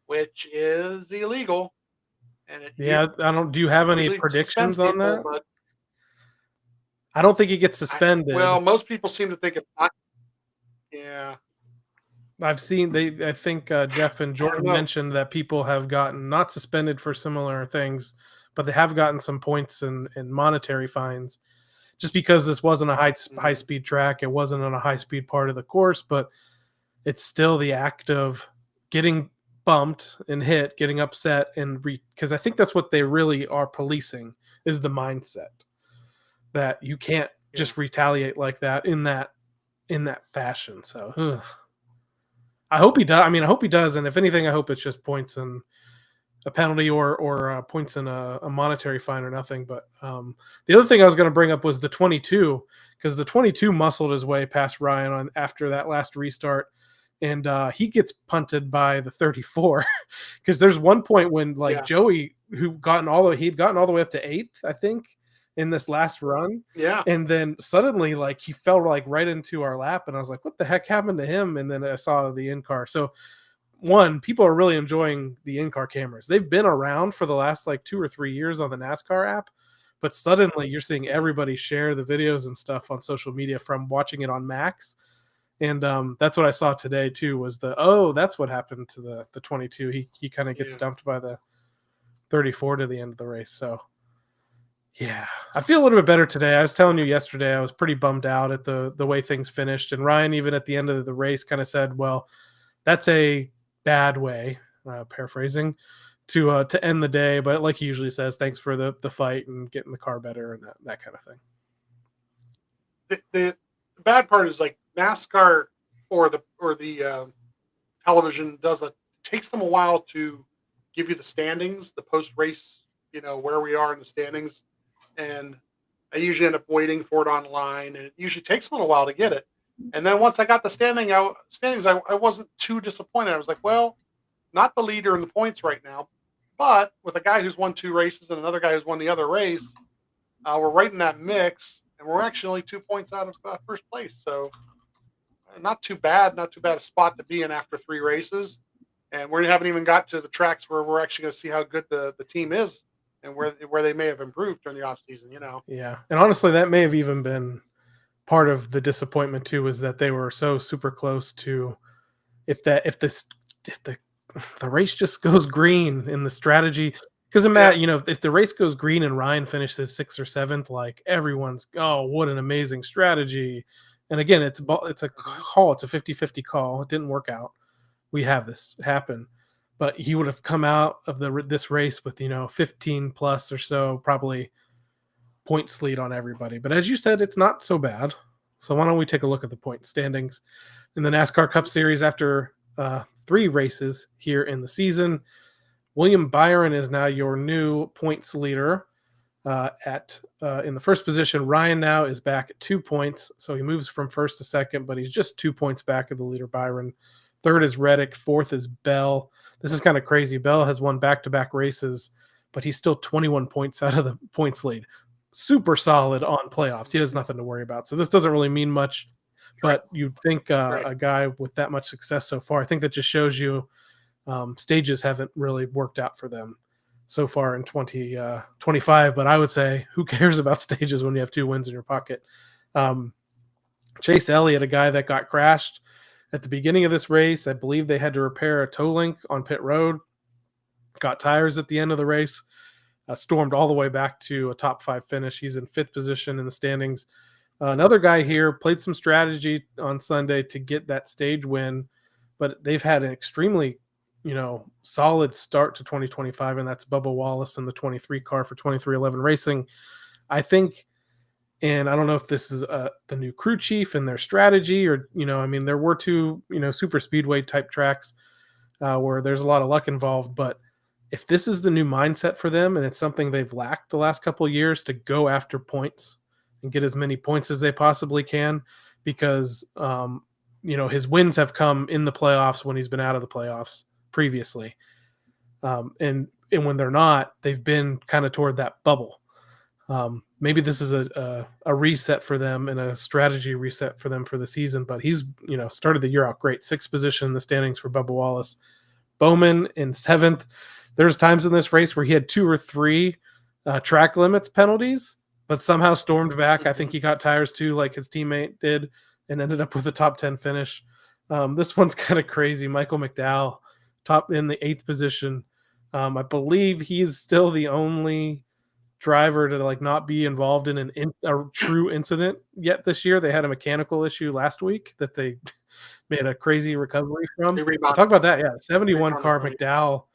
which is illegal. And do you have any predictions on that? But I don't think he gets suspended. Most people seem to think it's not. Yeah. I think Jeff and Jordan mentioned that people have gotten not suspended for similar things, but they have gotten some points and monetary fines just because this wasn't a high speed track. It wasn't on a high speed part of the course, but it's still the act of getting bumped and hit, getting upset, and because I think that's what they really are policing is the mindset that you can't just retaliate like that in that fashion. So I hope he does. I mean, I hope he does. And if anything, I hope it's just points and a penalty or points and a monetary fine or nothing. But the other thing I was going to bring up was the 22, because the 22 muscled his way past Ryan after that last restart. And he gets punted by the 34 because there's one point when Joey, he'd gotten all the way up to 8th, I think, in this last run. Yeah. And then suddenly he fell right into our lap, and I was like, what the heck happened to him? And then I saw the in-car. So people are really enjoying the in-car cameras. They've been around for the last 2 or 3 years on the NASCAR app, but suddenly you're seeing everybody share the videos and stuff on social media from watching it on Max. And that's what I saw today too, was that's what happened to the 22. He kind of gets dumped by the 34 to the end of the race. So yeah, I feel a little bit better today. I was telling you yesterday, I was pretty bummed out at the way things finished. And Ryan, even at the end of the race, kind of said, well, that's a bad way, paraphrasing, to end the day. But like he usually says, thanks for the fight and getting the car better and that kind of thing. The bad part is NASCAR or the television takes them a while to give you the standings, the post race, where we are in the standings. And I usually end up waiting for it online, and it usually takes a little while to get it. And then once I got the standings, I wasn't too disappointed. I was like, well, not the leader in the points right now, but with a guy who's won 2 races and another guy who's won the other race, we're right in that mix, and we're actually only 2 points out of first place. So not too bad a spot to be in after 3 races. And we haven't even got to the tracks where we're actually going to see how good the team is and where they may have improved during the off season, Yeah. And honestly, that may have even been part of the disappointment too, is that they were so super close to if the race just goes green in the strategy. Because if the race goes green and Ryan finishes 6th or 7th, everyone's, oh, what an amazing strategy. And again, it's a call. It's a 50-50 call. It didn't work out. We have this happen. But he would have come out of this race with, 15 plus or so, probably points lead on everybody. But as you said, it's not so bad. So why don't we take a look at the point standings in the NASCAR Cup Series after 3 races here in the season. William Byron is now your new points leader in the first position. Ryan now is back at 2 points. So he moves from first to second, but he's just 2 points back of the leader, Byron. Third is Reddick. Fourth is Bell. This is kind of crazy. Bell has won back-to-back races, but he's still 21 points out of the points lead. Super solid on playoffs. He has nothing to worry about. So this doesn't really mean much, but you'd think a guy with that much success so far, I think that just shows you stages haven't really worked out for them so far in 2025. But I would say, who cares about stages when you have 2 wins in your pocket? Chase Elliott, a guy that got crashed at the beginning of this race. I believe they had to repair a toe link on pit road, got tires at the end of the race, stormed all the way back to a top 5 finish. He's in 5th position in the standings. Another guy here played some strategy on Sunday to get that stage win, but they've had an extremely, solid start to 2025, and that's Bubba Wallace in the 23 car for 2311 Racing. I think, and I don't know if this is the new crew chief and their strategy, or, there were 2, super speedway type tracks where there's a lot of luck involved, but if this is the new mindset for them, and it's something they've lacked the last couple of years, to go after points and get as many points as they possibly can, because his wins have come in the playoffs when he's been out of the playoffs previously, and when they're not, they've been kind of toward that bubble. Maybe this is a reset for them and a strategy reset for them for the season. But he's started the year out great. 6th position in the standings for Bubba Wallace. Bowman in 7th. There's times in this race where he had 2 or 3 track limits penalties, but somehow stormed back. I think he got tires too, like his teammate did, and ended up with a top 10 finish. This one's kind of crazy. Michael McDowell, top in the 8th position. I believe he's still the only driver to not be involved in a true incident yet this year. They had a mechanical issue last week that they made a crazy recovery from. I'll talk about that. Yeah, 71 car McDowell,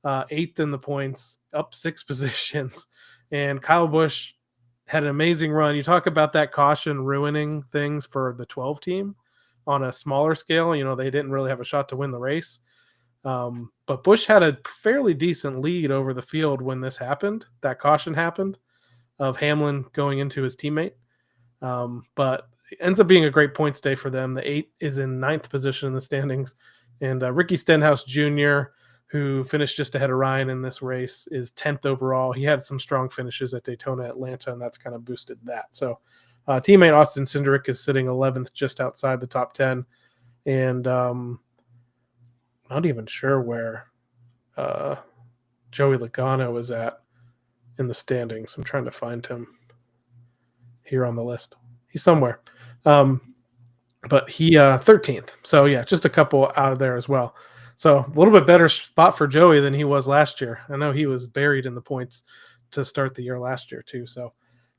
8th in the points, up 6 positions, and Kyle Busch had an amazing run. You talk about that caution ruining things for the 12 team on a smaller scale. They didn't really have a shot to win the race. But Busch had a fairly decent lead over the field when this happened. That caution happened of Hamlin going into his teammate. But it ends up being a great points day for them. The 8 is in 9th position in the standings. And Ricky Stenhouse Jr., who finished just ahead of Ryan in this race, is 10th overall. He had some strong finishes at Daytona, Atlanta, and that's kind of boosted that. So teammate Austin Cindric is sitting 11th, just outside the top 10. And not even sure where Joey Logano is at in the standings. I'm trying to find him here on the list. He's somewhere. But he 13th. So, yeah, just a couple out of there as well. So a little bit better spot for Joey than he was last year. I know he was buried in the points to start the year last year too. So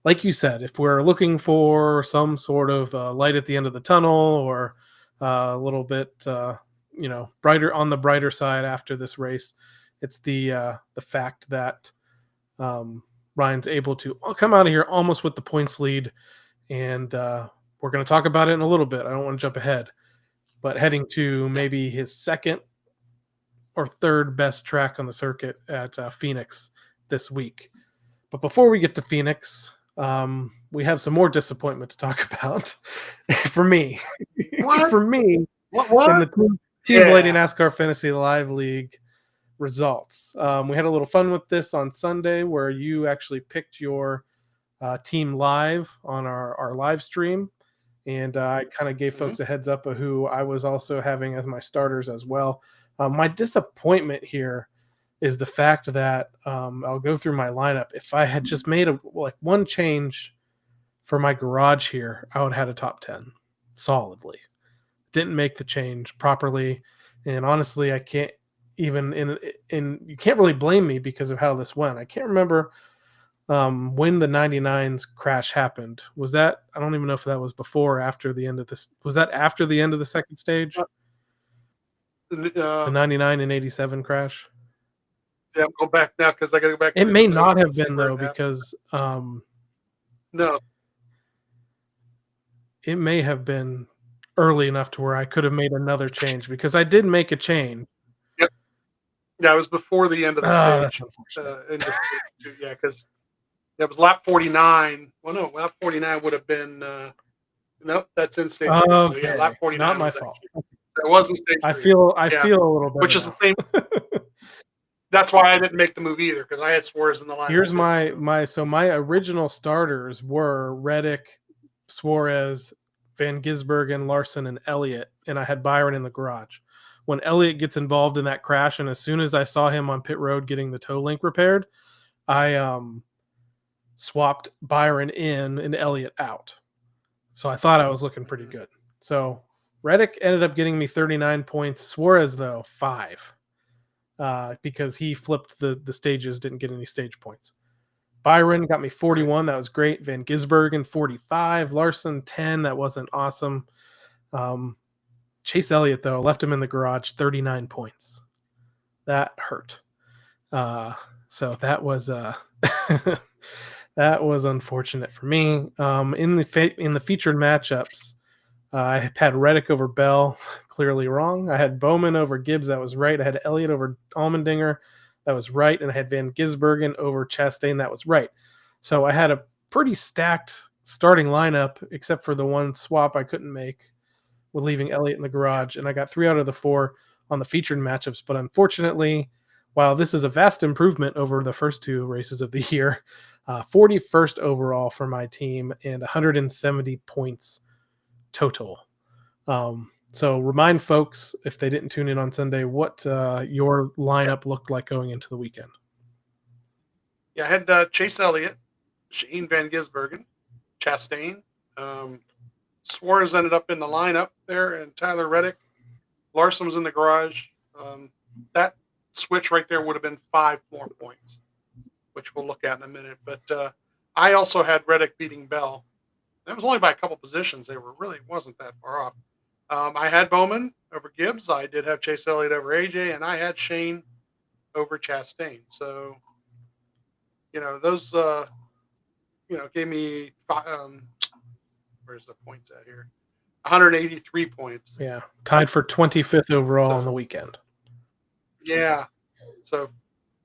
like you said, if we're looking for some sort of light at the end of the tunnel, or a little bit brighter on the brighter side after this race, it's the fact that Ryan's able to come out of here almost with the points lead, and we're going to talk about it in a little bit. I don't want to jump ahead, but heading to maybe his 2nd or 3rd best track on the circuit at Phoenix this week. But before we get to Phoenix, we have some more disappointment to talk about for me. For me, What? in the Team Blaney NASCAR Fantasy Live League results. We had a little fun with this on Sunday, where you actually picked your team live on our live stream. And I kind of gave folks a heads up of who I was also having as my starters as well. My disappointment here is the fact that I'll go through my lineup. If I had just made one change for my garage here, I would have had a top 10 solidly. Didn't make the change properly, and honestly, I can't even you can't really blame me because of how this went. I can't remember when the 99's crash happened. Was that, I don't even know if that was before or after the end of this. Was that after the end of the second stage? The 99 and 87 crash? Yeah, I'm going back now because I got to go back. It may not have been, though, because no, it may have been early enough to where I could have made another change, because I did make a change. Yep. Yeah, it was before the end of the stage. Yeah, because it was lap 49. Well, no, lap 49 would have been. Nope, that's in stage. So, yeah, lap 49. Not my fault. It wasn't stage. I feel a little better. Which is the same. That's why I didn't make the move either, because I had Suarez in the line. Here's my original starters were Reddick, Suarez, Van Gisbergen, Larson, and Elliott, and I had Byron in the garage. When Elliott gets involved in that crash, and as soon as I saw him on pit road getting the toe link repaired, I swapped Byron in and Elliott out. So I thought I was looking pretty good. So Reddick ended up getting me 39 points. Suarez, though, 5. Because he flipped the stages, didn't get any stage points. Byron got me 41. That was great. Van Gisbergen, 45. Larson, 10. That wasn't awesome. Chase Elliott, though, left him in the garage, 39 points. That hurt. So that was that was unfortunate for me. In the featured matchups, I had Reddick over Bell, clearly wrong. I had Bowman over Gibbs, that was right. I had Elliott over Allmendinger, That was right. And I had Van Gisbergen over Chastain. That was right. So I had a pretty stacked starting lineup, except for the one swap I couldn't make with leaving Elliott in the garage. And I got 3 out of the 4 on the featured matchups. But unfortunately, while this is a vast improvement over the first 2 races of the year, 41st overall for my team and 170 points total. So remind folks, if they didn't tune in on Sunday, what your lineup looked like going into the weekend. Yeah, I had Chase Elliott, Shane Van Gisbergen, Chastain. Suarez ended up in the lineup there, and Tyler Reddick. Larson was in the garage. That switch right there would have been 5 more points, which we'll look at in a minute. But I also had Reddick beating Bell. It was only by a couple positions. They wasn't that far off. I had Bowman over Gibbs. I did have Chase Elliott over AJ, and I had Shane over Chastain. So, those, gave me, where's the points at here? 183 points. Yeah, tied for 25th overall on the weekend. Yeah, so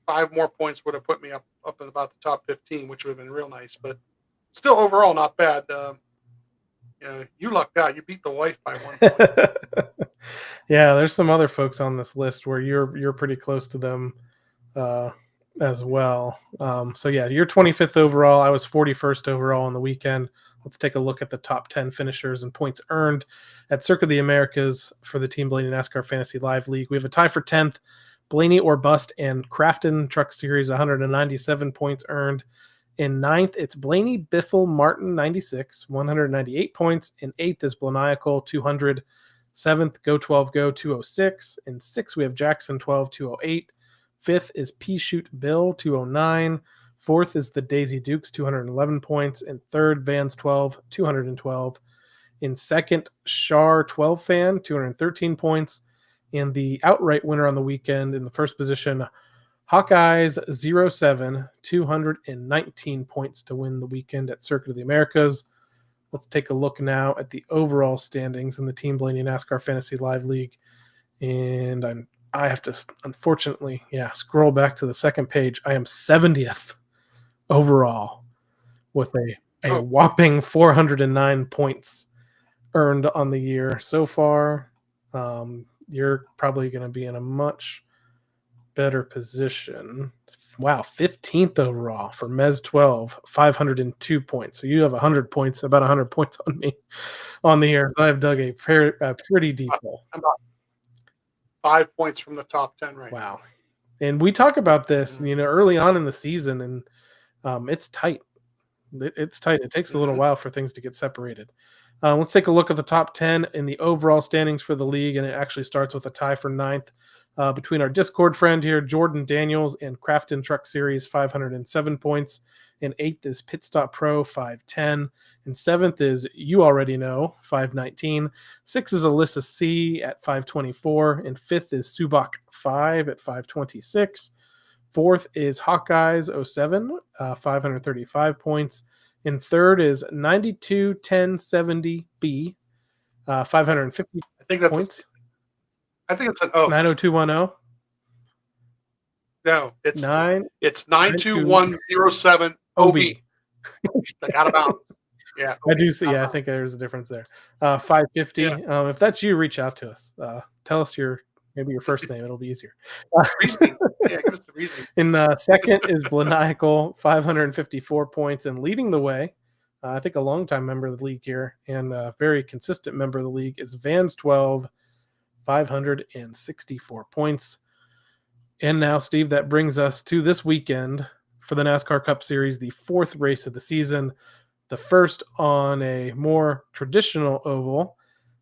5 more points would have put me up in about the top 15, which would have been real nice. But still, overall, not bad. You lucked out. You beat the wife by 1 point. Yeah, there's some other folks on this list where you're pretty close to them as well. So yeah, you're 25th overall. I was 41st overall on the weekend. Let's take a look at the top 10 finishers and points earned at Circuit of the Americas for the Team Blaney NASCAR Fantasy Live League. We have a tie for 10th, Blaney or Bust and Crafton Truck Series, 197 points earned. In 9th, it's Blaney, Biffle, Martin, 96, 198 points. In 8th is Blaniacal, 200. 7th, Go 12 Go, 206. In 6th, we have Jackson 12, 208. 5th is P Shoot Bill, 209. 4th is the Daisy Dukes, 211 points. In 3rd, Vans 12, 212. In 2nd, Shar 12 Fan, 213 points. And the outright winner on the weekend in the first position, Hawkeyes 07, 219 points to win the weekend at Circuit of the Americas. Let's take a look now at the overall standings in the Team Blaney NASCAR Fantasy Live League. And I have to, unfortunately, scroll back to the second page. I am 70th overall with a whopping 409 points earned on the year so far. You're probably going to be in a much better position. Wow, 15th overall for Mez 12, 502 points. So you have 100 points, about 100 points on me on the year. So I've dug a pretty deep hole. I'm about 5 points from the top 10 right now. Wow. And we talk about this, early on in the season, and it's tight. It's tight. It takes a little while for things to get separated. Let's take a look at the top 10 in the overall standings for the league, and it actually starts with a tie for 9th. Between our Discord friend here, Jordan Daniels, and Crafton Truck Series, 507 points. In 8th is Pit Stop Pro, 510. And 7th is You Already Know, 519. 6th is Alyssa C at 524. And 5th is Subak 5 at 526. 4th is Hawkeyes 07, 535 points. In 3rd is 921070B, 550 points. I think it's an O. 90210. No, it's 92107 OB. Like out of bounds. Yeah. I do see. Yeah, I think there's a difference there. 550. Yeah. If that's you, reach out to us. Tell us maybe your first name. It'll be easier. Reasoning. Yeah, give us the reasoning. In 2nd is Blaniacal, 554 points, and leading the way, I think a longtime member of the league here and a very consistent member of the league is Vans 12, 564 points. And now, Steve, that brings us to this weekend for the NASCAR Cup Series, the 4th race of the season, the first on a more traditional oval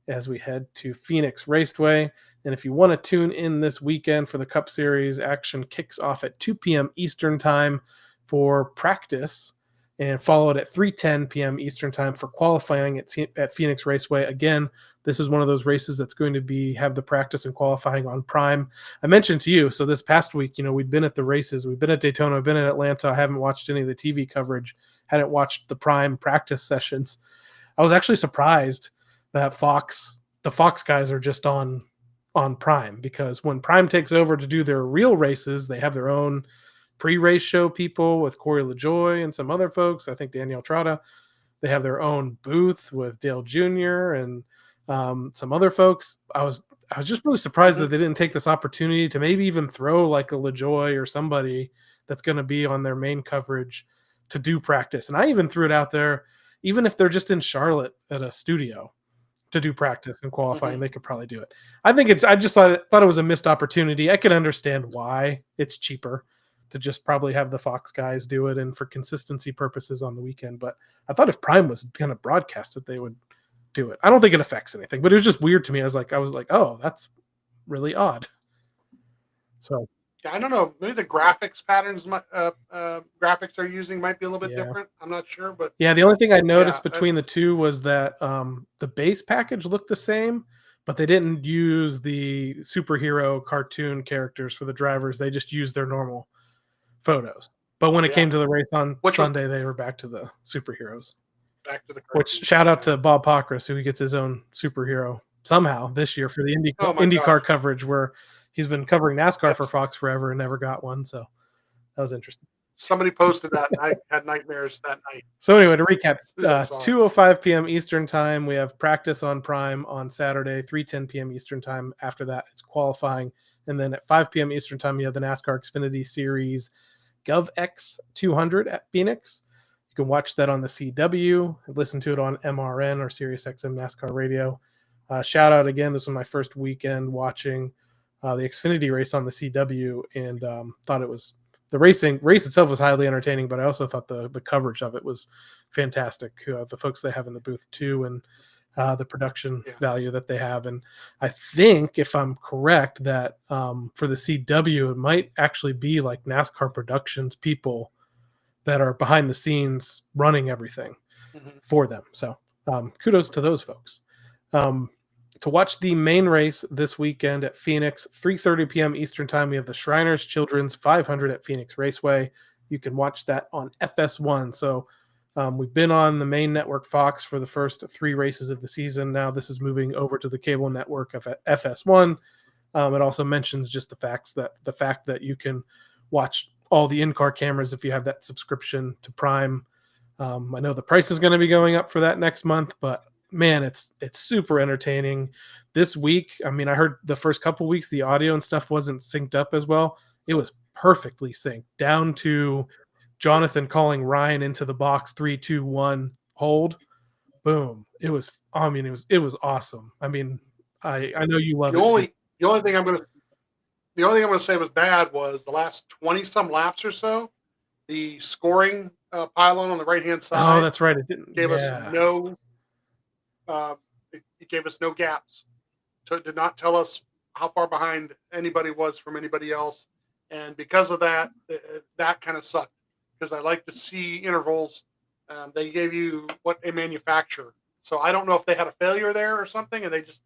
as we head to Phoenix Raceway. And if you want to tune in this weekend for the Cup Series, action kicks off at 2 p.m. Eastern Time for practice and followed at 3:10 p.m. Eastern Time for qualifying at Phoenix Raceway. Again, this is one of those races that's going to have the practice and qualifying on Prime. I mentioned to you, so this past week, we'd been at the races. We've been at Daytona. I've been in Atlanta. I haven't watched any of the TV coverage. Hadn't watched the Prime practice sessions. I was actually surprised that the Fox guys are just on on Prime, because when Prime takes over to do their real races, they have their own pre-race show people with Corey LaJoy and some other folks. I think Danielle Trotta. They have their own booth with Dale Jr. and some other folks. I was just really surprised that they didn't take this opportunity to maybe even throw like a LaJoy or somebody that's going to be on their main coverage to do practice. And I even threw it out there, even if they're just in Charlotte at a studio to do practice and qualifying, they could probably do it. I just thought it was a missed opportunity. I can understand why. It's cheaper to just probably have the Fox guys do it and for consistency purposes on the weekend. But I thought if Prime was going to broadcast it, they would do it. I don't think it affects anything, but it was just weird to me. I was like, oh, that's really odd. So yeah, I don't know. Maybe the graphics patterns, graphics they're using might be a little bit different. I'm not sure, but yeah, the only thing I noticed between the two was that the base package looked the same, but they didn't use the superhero cartoon characters for the drivers. They just used their normal photos. But when it came to the race on Sunday, they were back to the superheroes. Back to the which shout out to Bob Pockris, who gets his own superhero somehow this year for the IndyCar coverage, where he's been covering NASCAR for Fox forever and never got one. So that was interesting. Somebody posted that, and I had nightmares that night. So anyway, to recap, 2:05 p.m. Eastern time, we have practice on Prime on Saturday, 3:10 p.m. Eastern time. After that, it's qualifying. And then at 5 p.m. Eastern time, you have the NASCAR Xfinity Series GovX 200 at Phoenix. You can watch that on the CW and listen to it on MRN or SiriusXM NASCAR Radio. Shout out again. This was my first weekend watching the Xfinity race on the CW, and thought it was the race itself was highly entertaining, but I also thought the coverage of it was fantastic. The folks they have in the booth too, and the production value that they have. And I think, if I'm correct, that for the CW, it might actually be like NASCAR Productions people that are behind the scenes running everything for them. So kudos to those folks. To watch the main race this weekend at Phoenix, 3:30 p.m. Eastern time, we have the Shriners Children's 500 at Phoenix Raceway. You can watch that on FS1. So we've been on the main network Fox for the first 3 races of the season. Now this is moving over to the cable network of FS1. It also mentions just the fact that you can watch all the in-car cameras if you have that subscription to Prime. I know the price is going to be going up for that next month, but man, it's super entertaining. This week, I mean, I heard the first couple weeks the audio and stuff wasn't synced up as well. It was perfectly synced down to Jonathan calling Ryan into the box, 3, 2, 1, hold, boom. It was awesome. I mean, I know you love it. The only thing I'm going to say was bad was the last 20 some laps or so, the scoring pylon on the right hand side. Oh, that's right. It didn't give us no. It gave us no gaps. So it did not tell us how far behind anybody was from anybody else. And because of that, that kind of sucked, because I like to see intervals. They gave you what they manufacture. So I don't know if they had a failure there or something, and they just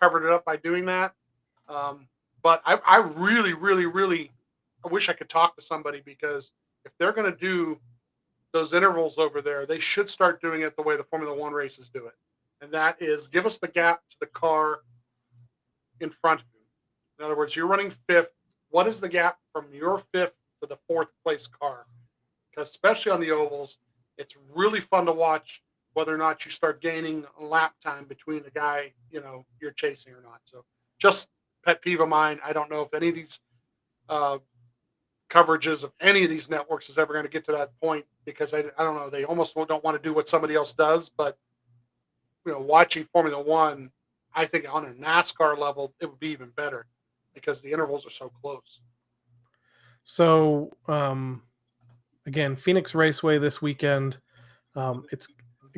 covered it up by doing that. But I really, really, really, I wish I could talk to somebody, because if they're going to do those intervals over there, they should start doing it the way the Formula One races do it. And that is, give us the gap to the car in front of you. In other words, you're running 5th. What is the gap from your 5th to the 4th place car? Because especially on the ovals, it's really fun to watch whether or not you start gaining lap time between the guy, you're chasing or not. So just pet peeve of mine. I don't know if any of these coverages of any of these networks is ever going to get to that point, because I don't know. They almost don't want to do what somebody else does, but watching Formula One, I think on a NASCAR level, it would be even better, because the intervals are so close. So, again, Phoenix Raceway this weekend. It's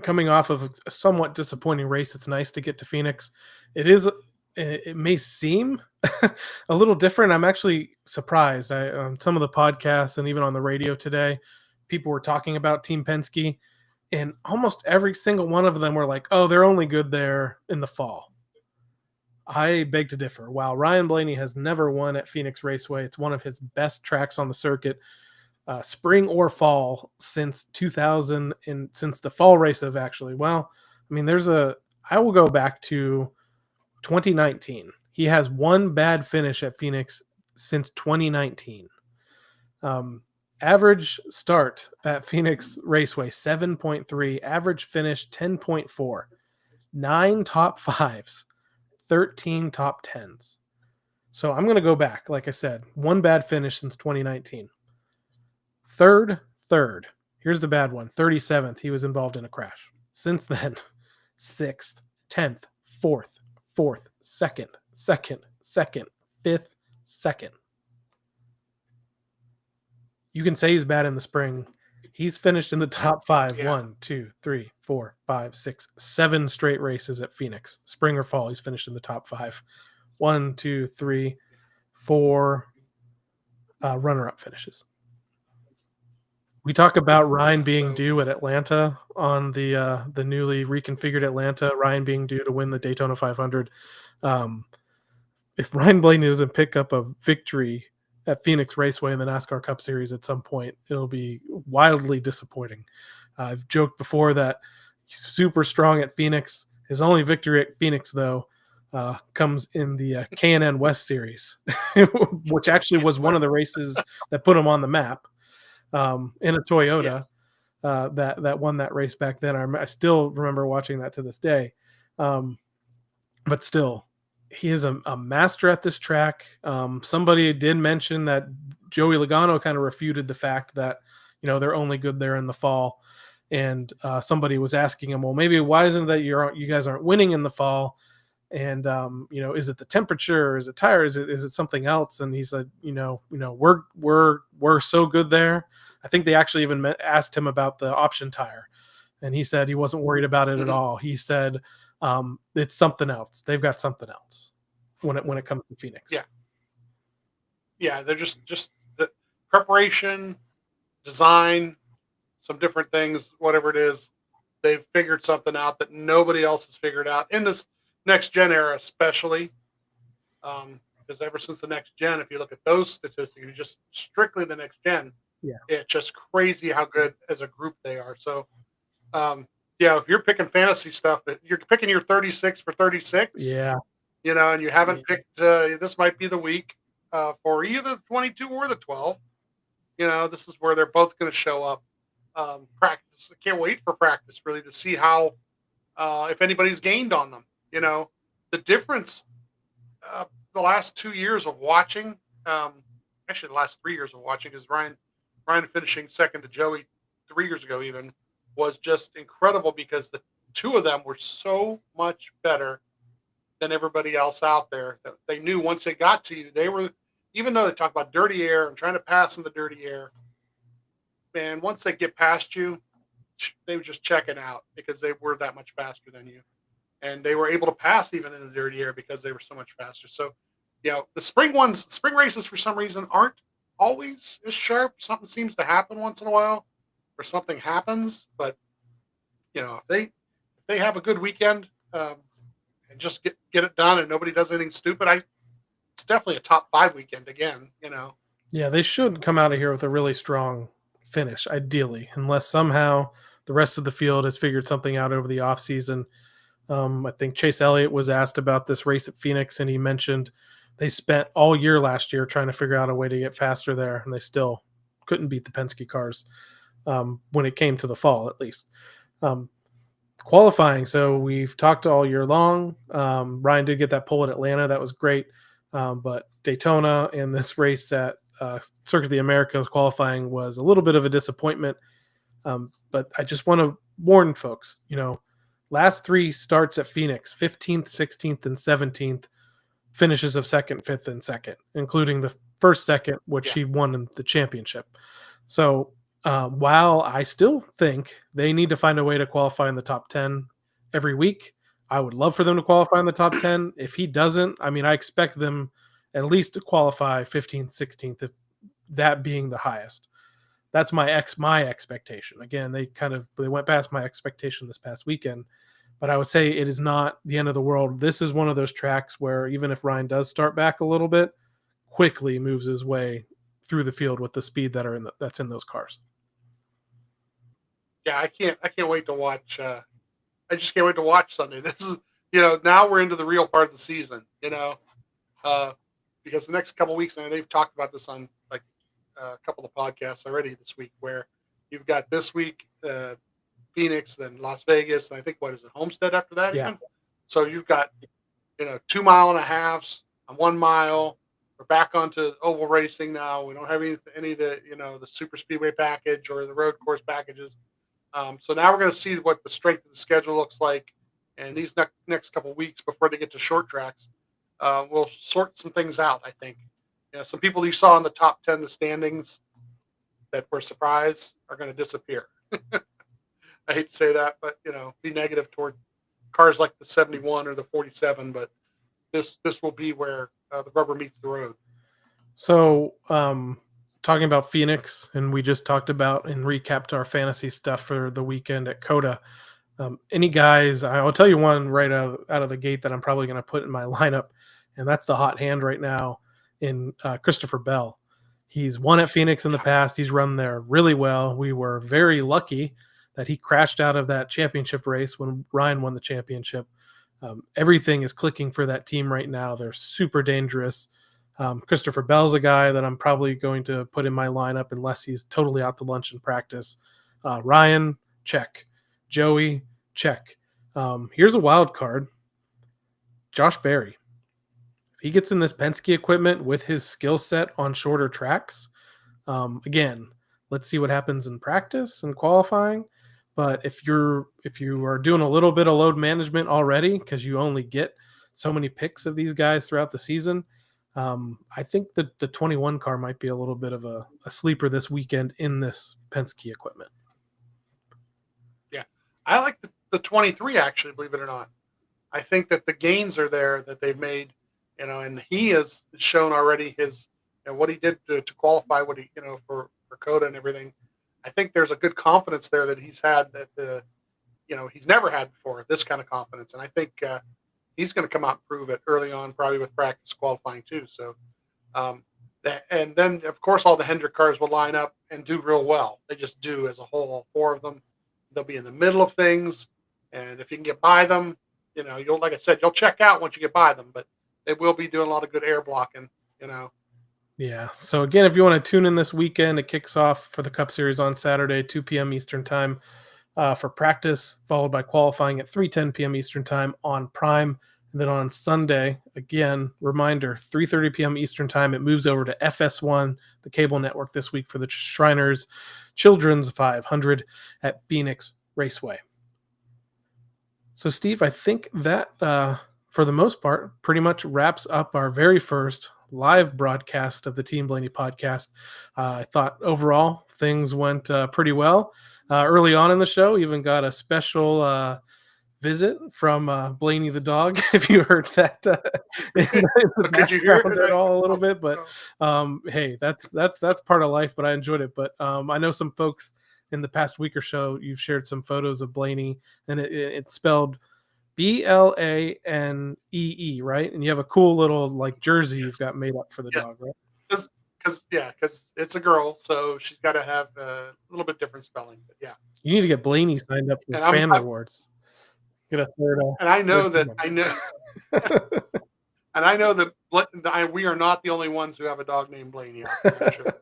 coming off of a somewhat disappointing race. It's nice to get to Phoenix. It may seem a little different. I'm actually surprised. Some of the podcasts and even on the radio today, people were talking about Team Penske, and almost every single one of them were like, oh, they're only good there in the fall. I beg to differ. While Ryan Blaney has never won at Phoenix Raceway, it's one of his best tracks on the circuit, spring or fall, since 2000, and since the fall race I will go back to 2019. He has one bad finish at Phoenix since 2019. Average start at Phoenix Raceway 7.3, average finish 10.4, 9 top 5s, 13 top 10s. So I'm going to go back. Like I said, one bad finish since 2019. Third. Here's the bad one. 37th, he was involved in a crash. Since then, 6th, 10th, 4th, 2nd, 5th, 2nd. You can say he's bad in the spring. He's finished in the top 5. Yeah. 1, 2, 3, 4, 5, 6, 7 straight races at Phoenix. Spring or fall, he's finished in the top 5. 1, 2, 3, 4 runner-up finishes. We talk about Ryan being due at Atlanta on the newly reconfigured Atlanta. Ryan being due to win the Daytona 500. If Ryan Blaney doesn't pick up a victory at Phoenix Raceway in the NASCAR Cup Series at some point, it'll be wildly disappointing. I've joked before that he's super strong at Phoenix. His only victory at Phoenix, though, comes in the K&N West Series, which actually was one of the races that put him on the map. In a Toyota that won that race back then. I still remember watching that to this day. But still, he is a master at this track. Somebody did mention that Joey Logano kind of refuted the fact that, they're only good there in the fall. And somebody was asking him, well, maybe why isn't it that you guys aren't winning in the fall? And is it the temperature? Is it tire? Is it something else? And he said, we're so good there. I think they actually even asked him about the option tire, and he said he wasn't worried about it at all. He said it's something else. They've got something else when it comes to Phoenix. Yeah, they're just the preparation, design, some different things, whatever it is. They've figured something out that nobody else has figured out in this next gen era, especially. Because ever since the next gen, if you look at those statistics, just strictly the next gen, it's just crazy how good as a group they are. So, if you're picking fantasy stuff, you're picking your 36 for 36. Yeah. And you haven't picked, this might be the week for either the 22 or the 12. This is where they're both going to show up. Practice. I can't wait for practice, really, to see how, if anybody's gained on them. The difference, the last 2 years of watching, actually the last 3 years of watching, is Ryan finishing second to Joey 3 years ago even, was just incredible because the two of them were so much better than everybody else out there. That they knew once they got to you, they were, even though they talk about dirty air and trying to pass in the dirty air, man, once they get past you, they were just checking out because they were that much faster than you. And they were able to pass even in the dirty air because they were so much faster. So, the spring races for some reason aren't always as sharp. Something seems to happen once in a while, or something happens. But if they have a good weekend and just get it done, and nobody does anything stupid, it's definitely a top 5 weekend again. Yeah, they should come out of here with a really strong finish, ideally, unless somehow the rest of the field has figured something out over the offseason. I think Chase Elliott was asked about this race at Phoenix, and he mentioned they spent all year last year trying to figure out a way to get faster there, and they still couldn't beat the Penske cars when it came to the fall, at least. Qualifying, so we've talked all year long. Ryan did get that pole at Atlanta. That was great. But Daytona and this race at Circuit of the Americas qualifying was a little bit of a disappointment. But I just want to warn folks, last 3 starts at Phoenix, 15th, 16th, and 17th, finishes of 2nd, 5th, and 2nd, including the first 2nd, which he won in the championship. So while I still think they need to find a way to qualify in the top 10 every week, I would love for them to qualify in the top 10. If he doesn't, I expect them at least to qualify 15th, 16th, if that being the highest. That's my expectation. Again, they went past my expectation this past weekend, but I would say it is not the end of the world. This is one of those tracks where even if Ryan does start back a little bit, quickly moves his way through the field with the speed that's in those cars. Yeah, I can't wait to watch. I just can't wait to watch Sunday. This is, now we're into the real part of the season. because the next couple of weeks, and they've talked about this on like a couple of podcasts already this week, where you've got this week Phoenix, then Las Vegas, and I think what is it, Homestead after that? Yeah. Even? So you've got 2 mile and a halves and 1 mile. We're back onto oval racing now. We don't have any of the the super speedway package or the road course packages. So now we're going to see what the strength of the schedule looks like, and these next couple of weeks before they get to short tracks, we'll sort some things out. I think some people you saw in the top 10 the standings that were surprised are going to disappear. I hate to say that, but be negative toward cars like the 71 or the 47, but this will be where the rubber meets the road. So, talking about Phoenix, and we just talked about and recapped our fantasy stuff for the weekend at COTA. Any guys, I'll tell you one right out of the gate that I'm probably going to put in my lineup, and that's the hot hand right now in Christopher Bell. He's won at Phoenix in the past. He's run there really well. We were very lucky that he crashed out of that championship race when Ryan won the championship. Everything is clicking for that team right now. They're super dangerous. Christopher Bell's a guy that I'm probably going to put in my lineup unless he's totally out to lunch in practice. Ryan, check. Joey, check. Here's a wild card. Josh Berry. If he gets in this Penske equipment with his skill set on shorter tracks, again, let's see what happens in practice and qualifying. But if you are doing a little bit of load management already, because you only get so many picks of these guys throughout the season, I think that the 21 car might be a little bit of a sleeper this weekend in this Penske equipment. Yeah, I like the 23 actually, believe it or not. I think that the gains are there that they've made, and he has shown already his what he did to qualify, what he for COTA and everything. I think there's a good confidence there that he's had that he's never had before, this kind of confidence. And I think he's going to come out and prove it early on, probably with practice qualifying too. So, and then of course all the Hendrick cars will line up and do real well. They just do as a whole, all 4 of them. They'll be in the middle of things. And if you can get by them, you'll, like I said, you'll check out once you get by them, but they will be doing a lot of good air blocking, Yeah. So again, if you want to tune in this weekend, it kicks off for the Cup Series on Saturday, 2 p.m. Eastern time for practice, followed by qualifying at 3:10 p.m. Eastern time on Prime. And then on Sunday, again, reminder, 3:30 p.m. Eastern time, it moves over to FS1, the cable network this week for the Shriners Children's 500 at Phoenix Raceway. So Steve, I think that for the most part, pretty much wraps up our very first live broadcast of the Team Blaney podcast. I thought overall things went pretty well. Early on in the show, even got a special visit from Blaney the dog. If you heard that, Did you hear it at all a little bit? But hey, that's part of life. But I enjoyed it. But I know some folks in the past week or so, you've shared some photos of Blaney, and it's spelled Blanee, right? And you have a cool little jersey you've got made up for the dog, right? Because it's a girl, so she's got to have a little bit different spelling. But yeah, you need to get Blaney signed up for fan rewards. Get a third. And I know that and I know that we are not the only ones who have a dog named Blaney. Sure.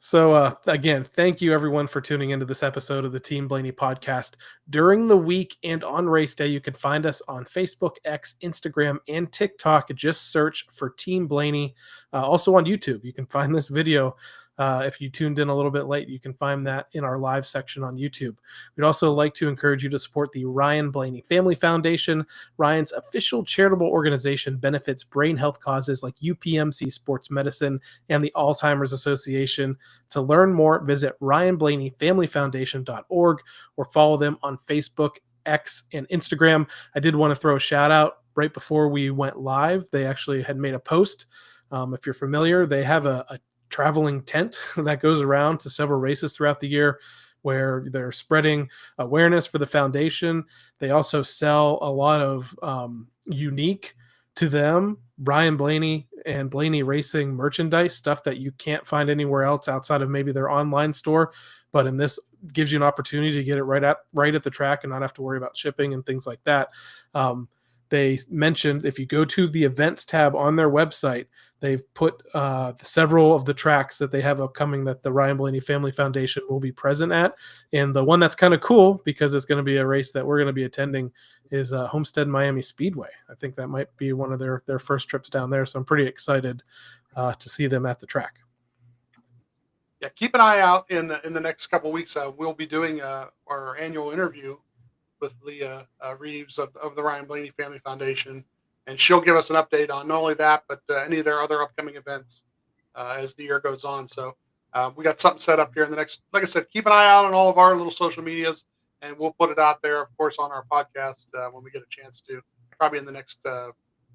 So again, thank you everyone for tuning into this episode of the Team Blaney podcast. During the week and on race day, you can find us on Facebook, X, Instagram, and TikTok. Just search for Team Blaney. Also on YouTube, you can find this video. If you tuned in a little bit late, you can find that in our live section on YouTube. We'd also like to encourage you to support the Ryan Blaney Family Foundation. Ryan's official charitable organization benefits brain health causes like UPMC Sports Medicine and the Alzheimer's Association. To learn more, visit ryanblaneyfamilyfoundation.org or follow them on Facebook, X, and Instagram. I did want to throw a shout out right before we went live. They actually had made a post. If you're familiar, they have a traveling tent that goes around to several races throughout the year where they're spreading awareness for the foundation. They also sell a lot of unique to them Ryan Blaney and Blaney Racing merchandise, stuff that you can't find anywhere else outside of maybe their online store. But in this gives you an opportunity to get it right at the track and not have to worry about shipping and things like that. they mentioned if you go to the events tab on their website, they've put several of the tracks that they have upcoming that the Ryan Blaney Family Foundation will be present at. And the one that's kind of cool because it's going to be a race that we're going to be attending is Homestead Miami Speedway. I think that might be one of their first trips down there. So I'm pretty excited to see them at the track. Yeah, keep an eye out in the next couple of weeks. We'll be doing our annual interview with Leah Reeves of the Ryan Blaney Family Foundation, and she'll give us an update on not only that, but any of their other upcoming events as the year goes on. So we got something set up here in the next, like I said, keep an eye out on all of our little social medias, and we'll put it out there, of course, on our podcast when we get a chance to, probably in the next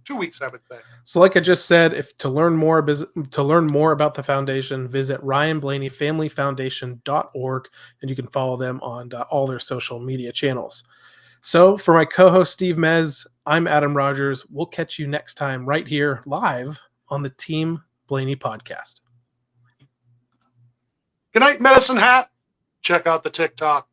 2 weeks, I would say. So like I just said, if to learn more about the foundation, visit ryanblaneyfamilyfoundation.org, and you can follow them on all their social media channels. So for my co-host Steve Mez, I'm Adam Rogers. We'll catch you next time right here live on the Team Blaney Podcast. Good night, Medicine Hat. Check out the TikTok.